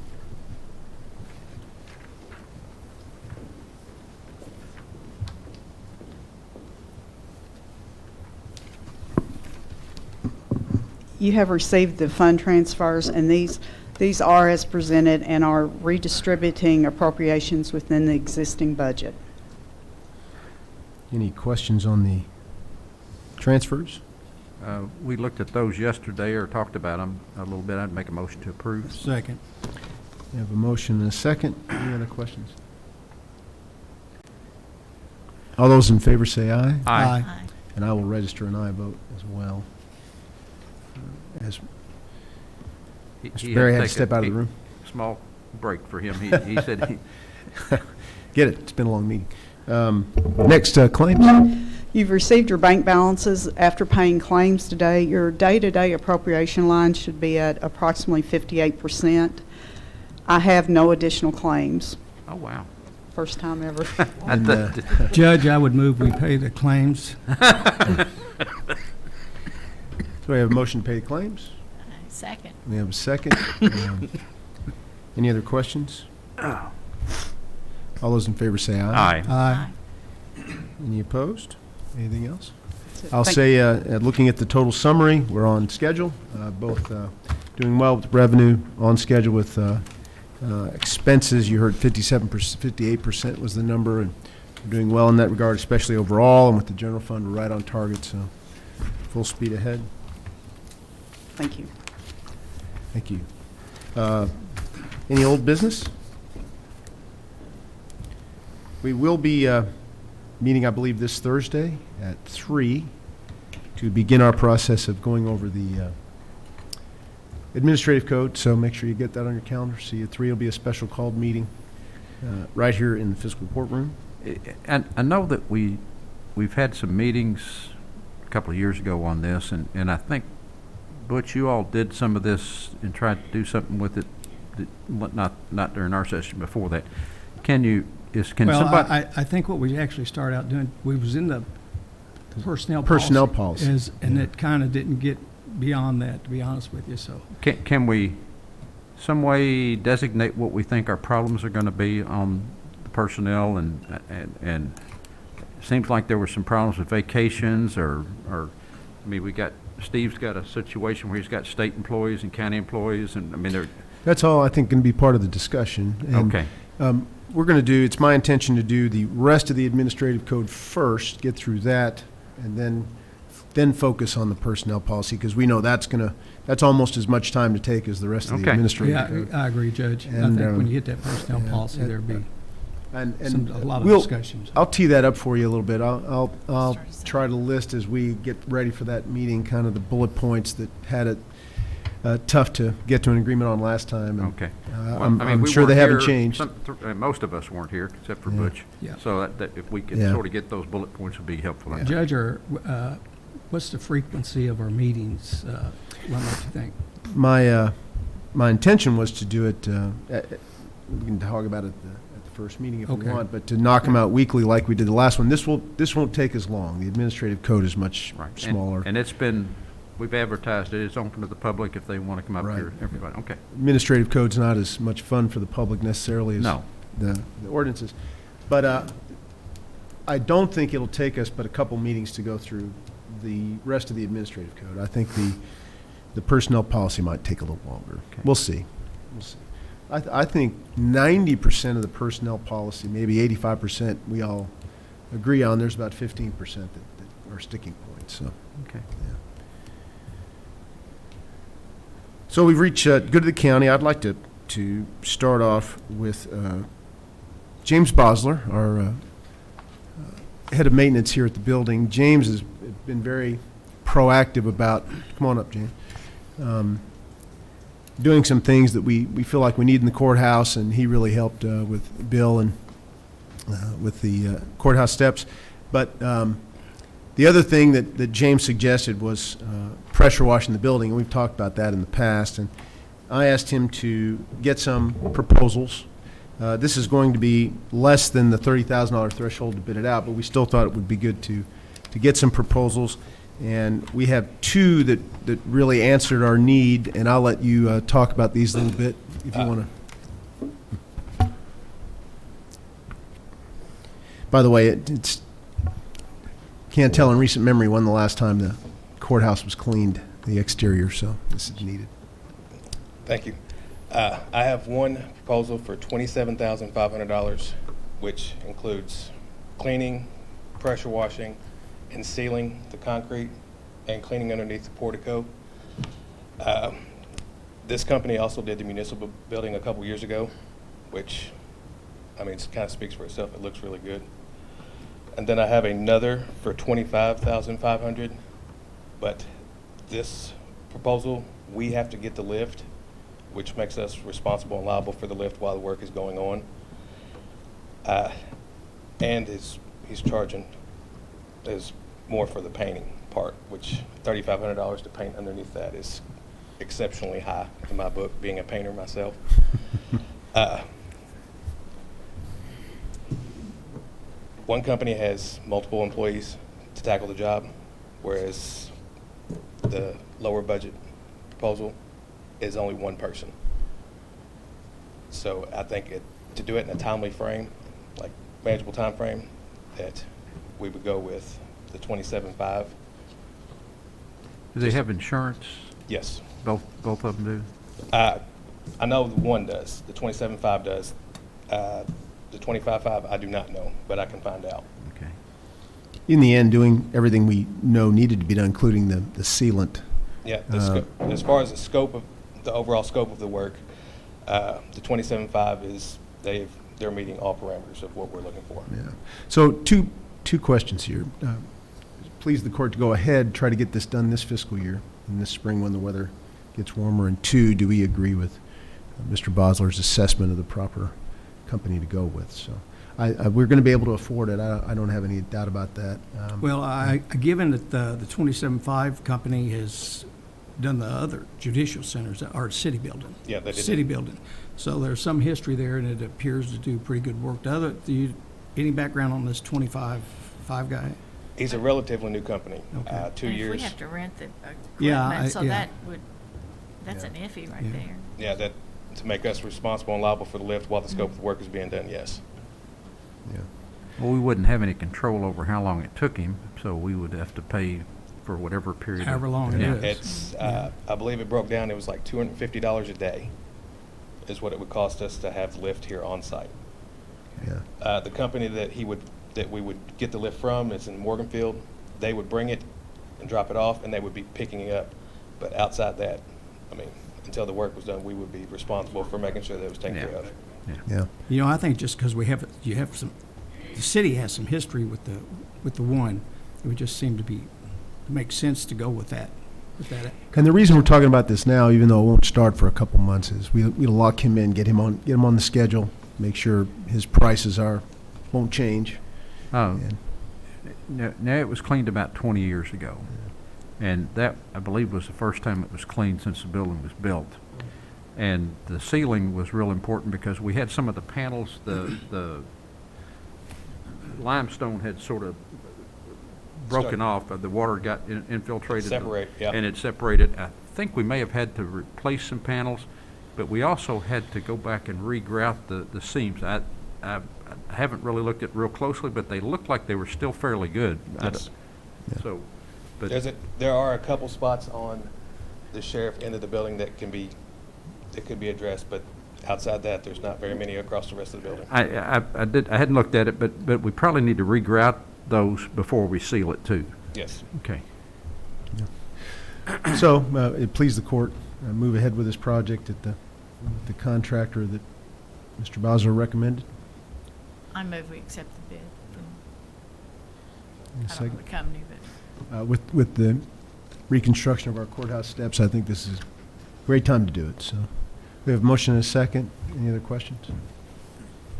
You have received the fund transfers, and these are as presented and are redistributing appropriations within the existing budget. Any questions on the transfers? We looked at those yesterday, or talked about them a little bit. I'd make a motion to approve. Second. We have a motion and a second. Any other questions? All those in favor say aye. Aye. Aye. And I will register an aye vote as well. As Mr. Berry had to step out of the room. Small break for him. He said he... Get it, it's been a long meeting. Next, claims. You've received your bank balances after paying claims today. Your day-to-day appropriation line should be at approximately 58%. I have no additional claims. Oh, wow. First time ever. And, Judge, I would move we pay the claims. So we have a motion to pay the claims. Second. We have a second. Any other questions? All those in favor say aye. Aye. Aye. Any opposed? Anything else? it. I'll Thank- say, looking at the total summary, we're on schedule, both doing well with revenue, on schedule with expenses. You heard 57%, 58% was the number, and we're doing well in that regard, especially overall, and with the general fund, we're right on target, so full speed ahead. Thank you. Thank you. Any old business? We will be meeting, I believe, this Thursday at 3 to begin our process of going over the administrative code, so make sure you get that on your calendar. See, at 3 will be a special called meeting right here in the fiscal courtroom. And I know that we've had some meetings a couple of years ago on this, and I think, Butch, you all did some of this and tried to do something with it, not during our session, before that. Can Well, somebody? I think what we actually started out doing, we was in the personnel policy. And it kind of didn't get beyond that, to be honest with you, so. Can we some way designate what we think our problems are going to be on the personnel, and it seems like there were some problems with vacations or I mean, Steve's got a situation where he's got state employees and county employees, and I mean, they're. That's all I think going to be part of the discussion. And, Okay. We're going to do, it's my intention to do the rest of the administrative code first, get through that, and then focus on the personnel policy, because we know that's almost as much time to take as the rest of the Okay. administrative Yeah, code. I agree, Judge. I And, think when you hit that personnel policy, there'd be And a lot of we'll- discussions. I'll tee that up for you a little bit. I'll try to list as we get ready for that meeting, kind of the bullet points that had it tough to get to an agreement on last time. And, Okay. I'm we sure they weren't haven't here. changed. Most of us weren't here, except for Yeah. Butch. Yeah. So that if we could Yeah. sort of get those bullet points would be helpful. I think. Judge, what's the frequency of our meetings? What do you think? My intention was to do it, we can talk about it at the first meeting if we Okay. want, but to knock them out weekly like we did the last one. This won't take as long. The administrative code is much Right. smaller. And we've advertised it. It's open to the public if they want to come up Right. here. Everybody. Okay. Administrative code's not as much fun for the public necessarily as No. the ordinances. But I don't think it'll take us but a couple meetings to go through the rest of the administrative code. I think the personnel policy might take a little longer. Okay. We'll see. We'll see. I think 90% of the personnel policy, maybe 85%, we all agree on. There's about 15% that are sticking points, so. Okay. So we've reached good to the county. I'd like to start off with James Bosler, our head of maintenance here at the building. James has been very proactive about, come on up, James, doing some things that we feel like we need in the courthouse, and he really helped with Bill and with the courthouse steps. But the other thing that James suggested was pressure washing the building, and we've talked about that in the past. And I asked him to get some proposals. This is going to be less than the $30,000 threshold to bid it out, but we still thought it would be good to get some proposals. And we have two that really answered our need, and I'll let you talk about these a little bit if you want to. By the way, it's can't tell in recent memory when the last time the courthouse was cleaned, the exterior, so this is needed. Thank you. I have one proposal for $27,500, which includes cleaning, pressure washing, and sealing the concrete and cleaning underneath the portico. This company also did the municipal building a couple years ago, which, I mean, it kind of speaks for itself. It looks really good. And then I have another for $25,500, but this proposal, we have to get the lift, which makes us responsible and liable for the lift while the work is going on. And he's charging is more for the painting part, which $3,500 to paint underneath that is exceptionally high in my book, being a painter myself. One company has multiple employees to tackle the job, whereas the lower budget proposal is only one person. So I think to do it in a timely frame, like manageable time frame, that we would go with the 27.5. Do they have insurance? Yes. Both of them do? I know the one does. The 27.5 does. The 25.5 I do not know, but I can find out. Okay. In the end, doing everything we know needed to be done, including the sealant. Yeah, as far as the overall scope of the work, the 27.5 is they've they're meeting all parameters of what we're looking for. Yeah. So two questions here. Please the court to go ahead, try to get this done this fiscal year, in this spring when the weather gets warmer. And two, do we agree with Mr. Bosler's assessment of the proper company to go with? So we're going to be able to afford it. I don't have any doubt about that. Well, given that the 27.5 company has done the other judicial centers, or city building. Yeah, they did. City building. So there's some history there, and it appears to do pretty good work. Any background on this 25 guy? He's a relatively new company, Okay. 2 And years. if we have to rent the Yeah, equipment, so yeah. that's an iffy right Yeah. there. Yeah, that, to make us responsible and liable for the lift while the scope of the work is being done, yes. Yeah. Well, we wouldn't have any control over how long it took him, so we would have to pay for whatever period. However long it Yeah. is. It's, I believe it broke down, it was like $250 a day is what it would cost us to have the lift here on site. Yeah. The company that we would get the lift from is in Morganfield. They would bring it and drop it off, and they would be picking it up. But outside that, I mean, until the work was done, we would be responsible for making sure that it was taken care of. Yeah. You know, I think just because the city has some history with the one, it would just seem to make sense to go with that. And the reason we're talking about this now, even though it won't start for a couple months, is we lock him in, get him on the schedule, make sure his prices won't change. Oh, And- now it was cleaned about 20 years ago. And that, I believe, was the first time it was cleaned since the building was built. And the ceiling was real important because we had some of the panels, the limestone had sort of broken off, the water got infiltrated. Separate, yeah. And it separated. I think we may have had to replace some panels, but we also had to go back and re-grout the seams. I haven't really looked at it real closely, but they looked like they were still fairly good. Yes. So, but There are a couple spots on the sheriff end of the building that could be addressed, but outside that, there's not very many across the rest of the building. I hadn't looked at it, but we probably need to re-grout those before we seal it too. Yes. Okay. So, it pleased the court, move ahead with this project at the contractor that Mr. Bosler recommended. I move we accept the bid from, In a I don't know second. the company, but With the reconstruction of our courthouse steps, I think this is a great time to do it. So, we have a motion and a second. Any other questions?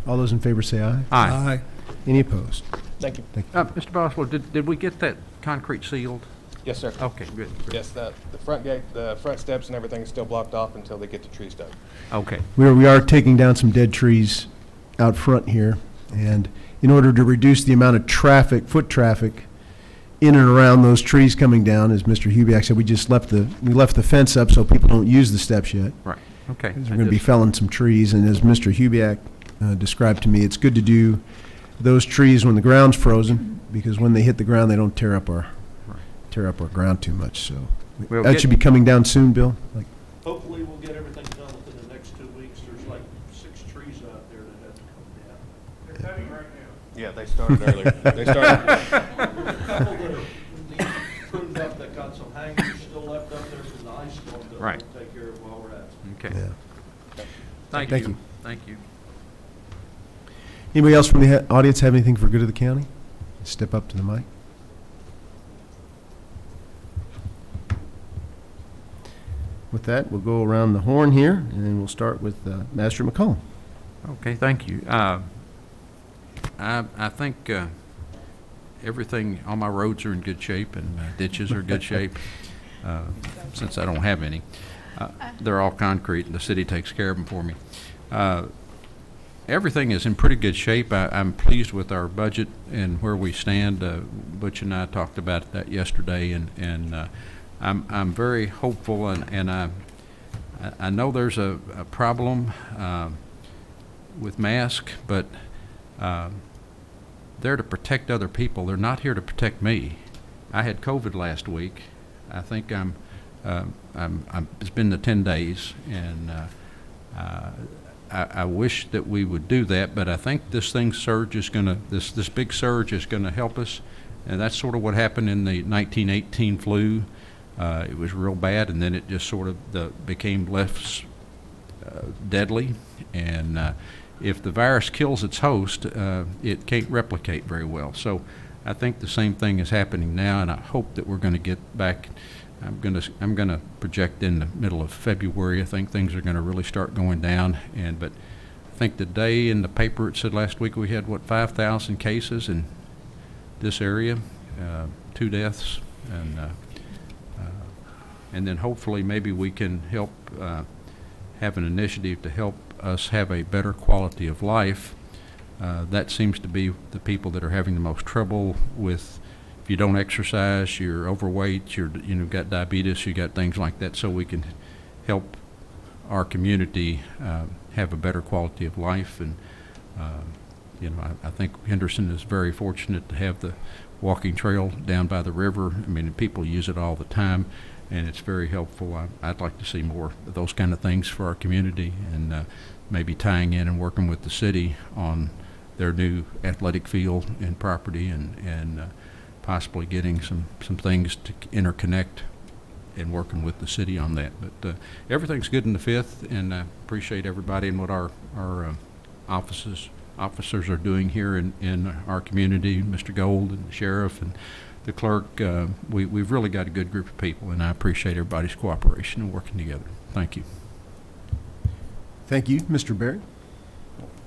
All those in favor say aye. Aye. Any opposed? Thank you. Mr. Boswell, did we get that concrete sealed? Yes, sir. Okay, good. Yes, the front gate, the front steps and everything is still blocked off until they get the trees done. Okay. We are taking down some dead trees out front here, and in order to reduce the amount of foot traffic in and around those trees coming down, as Mr. Hubiak said, we left the fence up so people don't use the steps yet. Right. Okay. We're going to be felling some trees, and as Mr. Hubiak described to me, it's good to do those trees when the ground's frozen, because when they hit the ground, they don't tear up our ground too much. So We'll that get- should be coming down soon, Bill. Like, Hopefully, we'll get everything done within the next 2 weeks. There's like 6 trees out there that have to come down. They're cutting right now. Yeah, they started earlier. They started. A couple that are pruned up that got some hangers still left up there from the ice storm that Right. we'll take care of while we're at it. Okay. yeah. Thank Thank you. you. Thank you. Anybody else from the audience have anything for good of the county? Step up to the mic. With that, we'll go around the horn here, and then we'll start with Master McCollum. Okay, thank you. I think everything, all my roads are in good shape and ditches are in good shape, since I don't have any. They're all concrete, and the city takes care of them for me. Everything is in pretty good shape. I'm pleased with our budget and where we stand. Butch and I talked about that yesterday, and I'm very hopeful, and I know there's a problem with masks, but they're to protect other people. They're not here to protect me. I had COVID last week. I think it's been the 10 days, and I wish that we would do that, but I think this big surge is gonna help us, and that's sort of what happened in the 1918 flu. It was real bad, and then it just sort of became less deadly, and if the virus kills its host, it can't replicate very well. So I think the same thing is happening now, and I hope that we're going to get back. I'm going to project in the middle of February. I think things are going to really start going down. But I think today in the paper it said last week we had 5,000 cases in this area, 2 deaths, and then hopefully maybe we can help have an initiative to help us have a better quality of life. That seems to be the people that are having the most trouble with. If you don't exercise, you're overweight, you've got diabetes, you got things like that, so we can help our community have a better quality of life. And I think Henderson is very fortunate to have the walking trail down by the river. I mean, people use it all the time, and it's very helpful. I'd like to see more of those kind of things for our community, and maybe tying in and working with the city on their new athletic field and property, and possibly getting some things to interconnect and working with the city on that. But everything's good in the 5th, and I appreciate everybody and what our officers are doing here in our community, Mr. Gold and the sheriff and the clerk. We've really got a good group of people, and I appreciate everybody's cooperation and working together. Thank you. Thank you. Mr. Berry?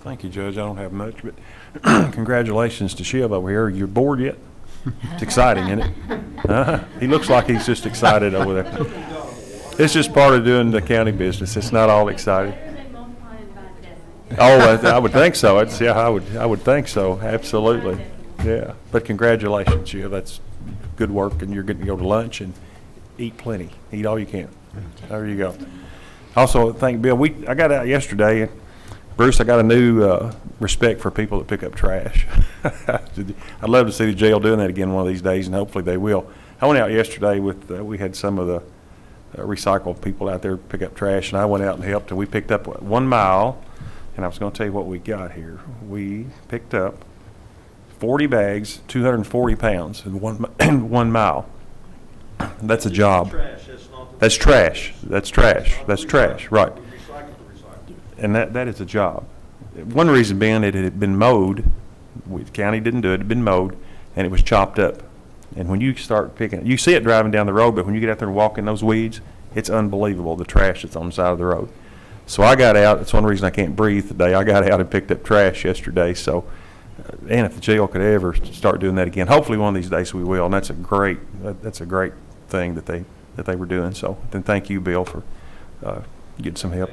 Thank you, Judge. I don't have much, but congratulations to Shiv over here. You're bored yet? It's exciting, isn't it? He looks like he's just excited over there. It's just part of doing the county business. It's not all exciting. Oh, I would think so. I would think so. Absolutely. Yeah. But congratulations, Shiv. That's good work, and you're getting to go to lunch and eat plenty. Eat all you can. There you go. Also, thank Bill. I got out yesterday. Bruce, I got a new respect for people that pick up trash. I'd love to see the jail doing that again one of these days, and hopefully they will. I went out yesterday with, we had some of the recycle people out there pick up trash, and I went out and helped, and we picked up 1 mile, and I was going to tell you what we got here. We picked up 40 bags, 240 pounds in 1 mile. That's a job. That's trash. That's trash. That's trash, right. And that is a job. One reason being it had been mowed. The county didn't do it. It had been mowed, and it was chopped up. And when you start picking it, you see it driving down the road, but when you get out there and walk in those weeds, it's unbelievable, the trash that's on the side of the road. So I got out. That's one reason I can't breathe today. I got out and picked up trash yesterday. So, and if the jail could ever start doing that again, hopefully one of these days we will. And that's a great thing that they were doing. So then thank you, Bill, for getting some help.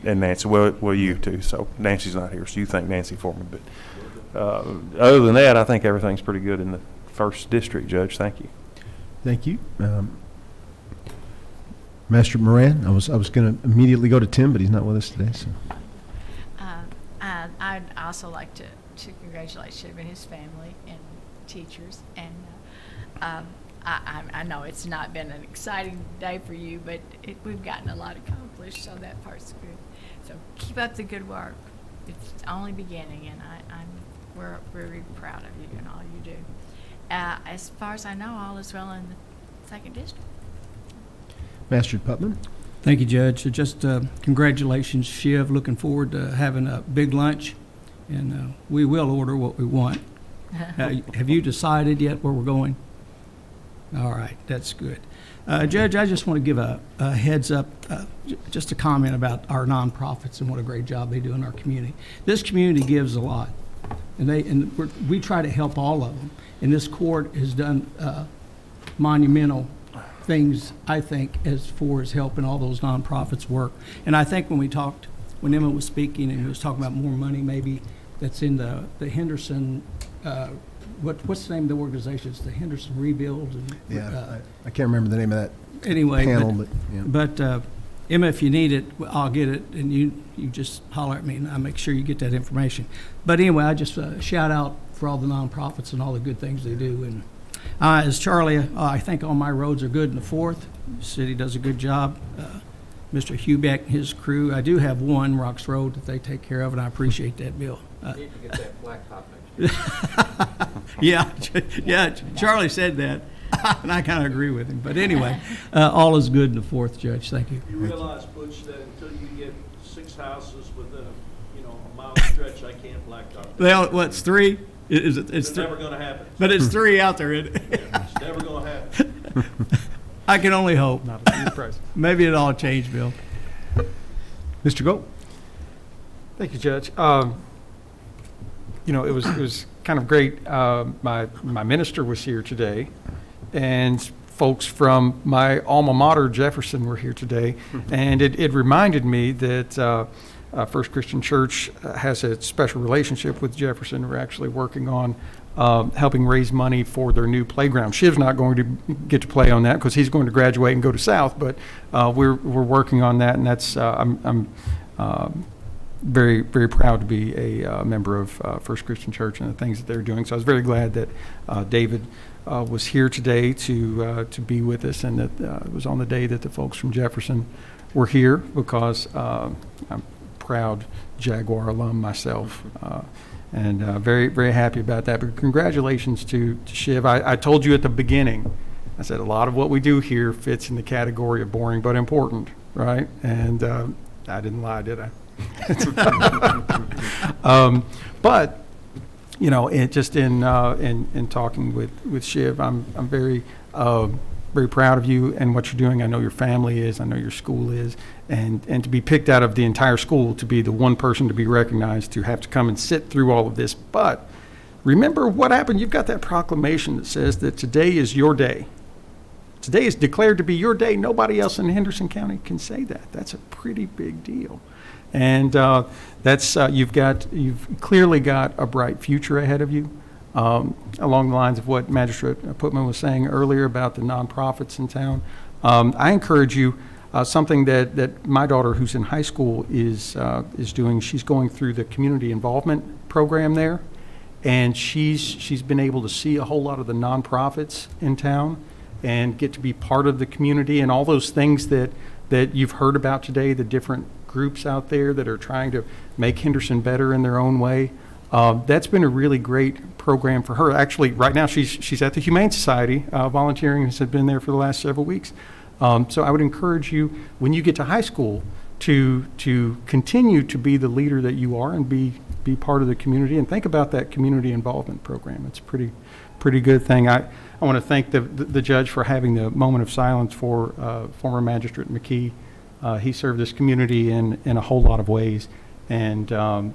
And Nancy, well, you too. So Nancy's not here, so you thank Nancy for me. But other than that, I think everything's pretty good in the 1st District, Judge. Thank you. Thank you. Master Moran, I was going to immediately go to Tim, but he's not with us today. So. I'd also like to congratulate Shiv and his family and teachers. And I know it's not been an exciting day for you, but we've gotten a lot accomplished, so that part's good. So keep up the good work. It's only beginning, and we're very proud of you and all you do. As far as I know, all is well in the 2nd District. Master Putman? Thank you, Judge. So just congratulations, Shiv. Looking forward to having a big lunch, and we will order what we want. Have you decided yet where we're going? All right, that's good. Judge, I just want to give a heads up, just a comment about our nonprofits and what a great job they do in our community. This community gives a lot, and we try to help all of them. And this court has done monumental things, I think, as far as helping all those nonprofits work. And I think when Emma was speaking and he was talking about more money, maybe that's in the Henderson. What's the name of the organization? It's the Henderson Rebuild. And, I can't remember the name of that panel. But Emma, if you need it, I'll get it, and you just holler at me, and I'll make sure you get that information. But anyway, I just shout out for all the nonprofits and all the good things they do. And as Charlie, I think all my roads are good in the 4th. The city does a good job. Mr. Hubeck and his crew. I do have one, Rocks Road, that they take care of, and I appreciate that, Bill. Need to get that blacktop Yeah, Charlie said that, and I kind of agree with him. But anyway, all is good in the 4th, Judge. Thank you. You realize, Butch, that until you get 6 houses within a mile stretch I can't blacktop. Well, what's three? Is it? It's never gonna happen. But it's three out there, isn't it? It's never gonna happen. I can only hope. Not a surprise. Maybe it'll all change, Bill. Mr. Gold? Thank you, Judge. It was kind of great. My minister was here today, and folks from my alma mater, Jefferson, were here today, and it reminded me that First Christian Church has a special relationship with Jefferson. We're actually working on helping raise money for their new playground. Shiv's not going to get to play on that because he's going to graduate and go to South, but we're working on that, and that's I'm very, very proud to be a member of First Christian Church and the things that they're doing. So I was very glad that David was here today to be with us, and that it was on the day that the folks from Jefferson were here, because I'm proud Jaguar alum myself, and very, very happy about that. But congratulations to Shiv. I told you at the beginning, I said a lot of what we do here fits in the category of boring but important, right? And I didn't lie, did I? But it just in talking with Shiv, I'm very very proud of you and what you're doing. I know your family is, I know your school is, and to be picked out of the entire school to be the one person to be recognized, to have to come and sit through all of this. But remember what happened. You've got that proclamation that says that today is your day. Today is declared to be your day. Nobody else in Henderson County can say that. That's a pretty big deal. And that's you've clearly got a bright future ahead of you, along the lines of what Magistrate Putman was saying earlier about the nonprofits in town. I encourage you, something that my daughter, who's in high school, is doing. She's going through the community involvement program there, and she's been able to see a whole lot of the nonprofits in town and get to be part of the community, and all those things that you've heard about today, the different groups out there that are trying to make Henderson better in their own way. That's been a really great program for her. Actually, right now she's at the Humane Society, volunteering, and has been there for the last several weeks. So I would encourage you, when you get to high school, to continue to be the leader that you are and be part of the community, and think about that community involvement program. It's a pretty good thing. I want to thank the judge for having the moment of silence for former Magistrate McKee. He served this community in a whole lot of ways, and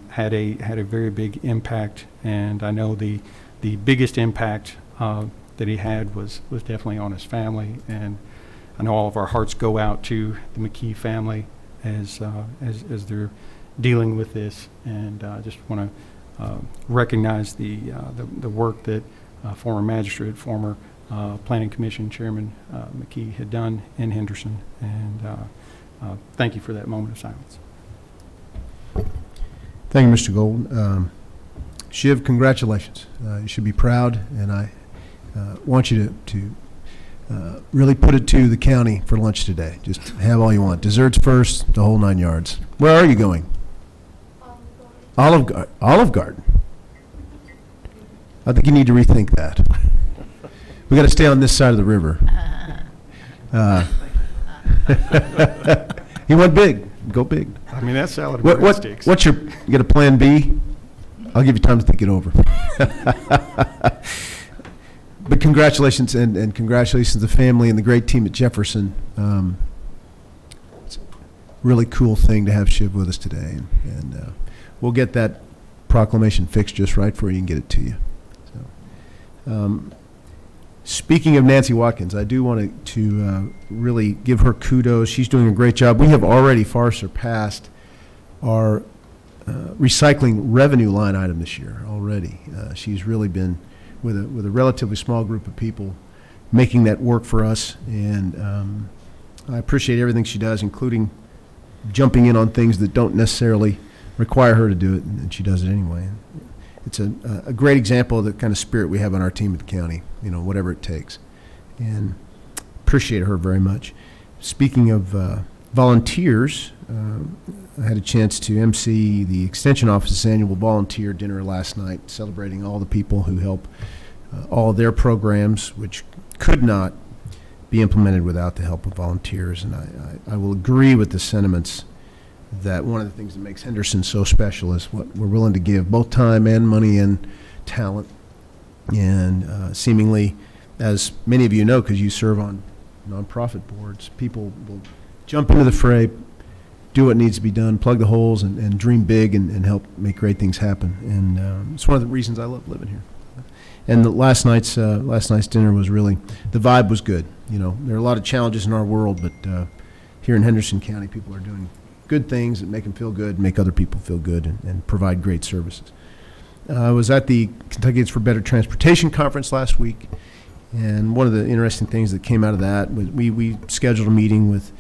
had a very big impact. And I know the biggest impact that he had was definitely on his family. And I know all of our hearts go out to the McKee family as they're dealing with this. And I just want to recognize the work that former magistrate, former Planning Commission Chairman McKee had done in Henderson. And thank you for that moment of silence. Thank you, Mr. Gold. Shiv, congratulations. You should be proud, and I want you to really put it to the county for lunch today. Just have all you want. Desserts first, the whole 9 yards. Where are you going? Olive Garden. I think you need to rethink that. We got to stay on this side of the river. He went big. Go big. I mean, that's salad and breadsticks. What's you got a plan B? I'll give you time to think it over. But congratulations, and congratulations to the family and the great team at Jefferson. It's a really cool thing to have Shiv with us today, and we'll get that proclamation fixed just right for you and get it to you. So, speaking of Nancy Watkins, I do want to really give her kudos. She's doing a great job. We have already far surpassed our recycling revenue line item this year already. She's really been, with a relatively small group of people, making that work for us. And I appreciate everything she does, including jumping in on things that don't necessarily require her to do it, and she does it anyway. It's a great example of the kind of spirit we have on our team at the county, whatever it takes. And appreciate her very much. Speaking of volunteers, I had a chance to MC the Extension Office's annual volunteer dinner last night, celebrating all the people who help all of their programs, which could not be implemented without the help of volunteers. And I will agree with the sentiments that one of the things that makes Henderson so special is what we're willing to give, both time and money and talent. And seemingly, as many of you know, because you serve on nonprofit boards, people will jump into the fray, do what needs to be done, plug the holes, and dream big and help make great things happen. And it's one of the reasons I love living here. And last night's dinner was really, the vibe was good. You know, there are a lot of challenges in our world, but here in Henderson County, people are doing good things that make them feel good, make other people feel good, and provide great services. I was at the Kentuckians for Better Transportation Conference last week, and one of the interesting things that came out of that was we scheduled a meeting with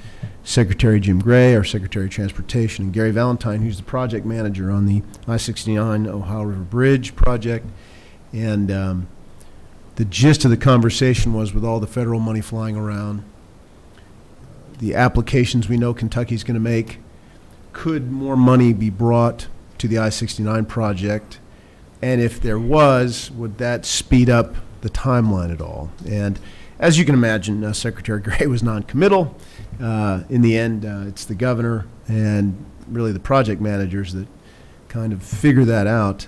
Secretary Jim Gray, our Secretary of Transportation, and Gary Valentine, who's the project manager on the I-69 Ohio River Bridge project. And the gist of the conversation was, with all the federal money flying around, the applications we know Kentucky's going to make, could more money be brought to the I-69 project? And if there was, would that speed up the timeline at all? And as you can imagine, Secretary Gray was non-committal. In the end, it's the governor and really the project managers that kind of figure that out.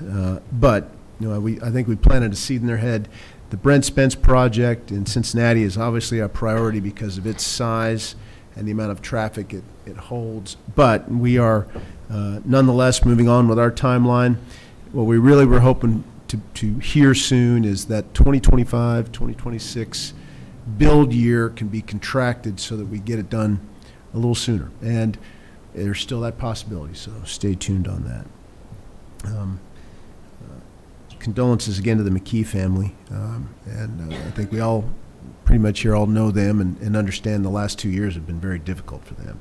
But you know, I think we planted a seed in their head. The Brent Spence project in Cincinnati is obviously a priority because of its size and the amount of traffic it holds. But we are nonetheless moving on with our timeline. What we really were hoping to hear soon is that 2025, 2026 build year can be contracted so that we get it done a little sooner. And there's still that possibility, so stay tuned on that. Condolences again to the McKee family. And I think we all pretty much here all know them and understand the last 2 years have been very difficult for them.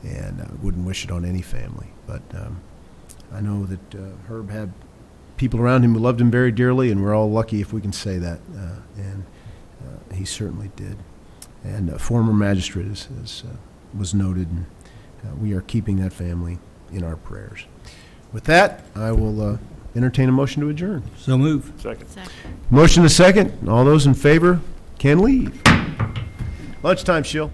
And I wouldn't wish it on any family. But I know that Herb had people around him who loved him very dearly, and we're all lucky if we can say that. And he certainly did. And a former magistrate was noted, and we are keeping that family in our prayers. With that, I will entertain a motion to adjourn. So move. Second. Motion to second. All those in favor can leave. Lunchtime, Shill.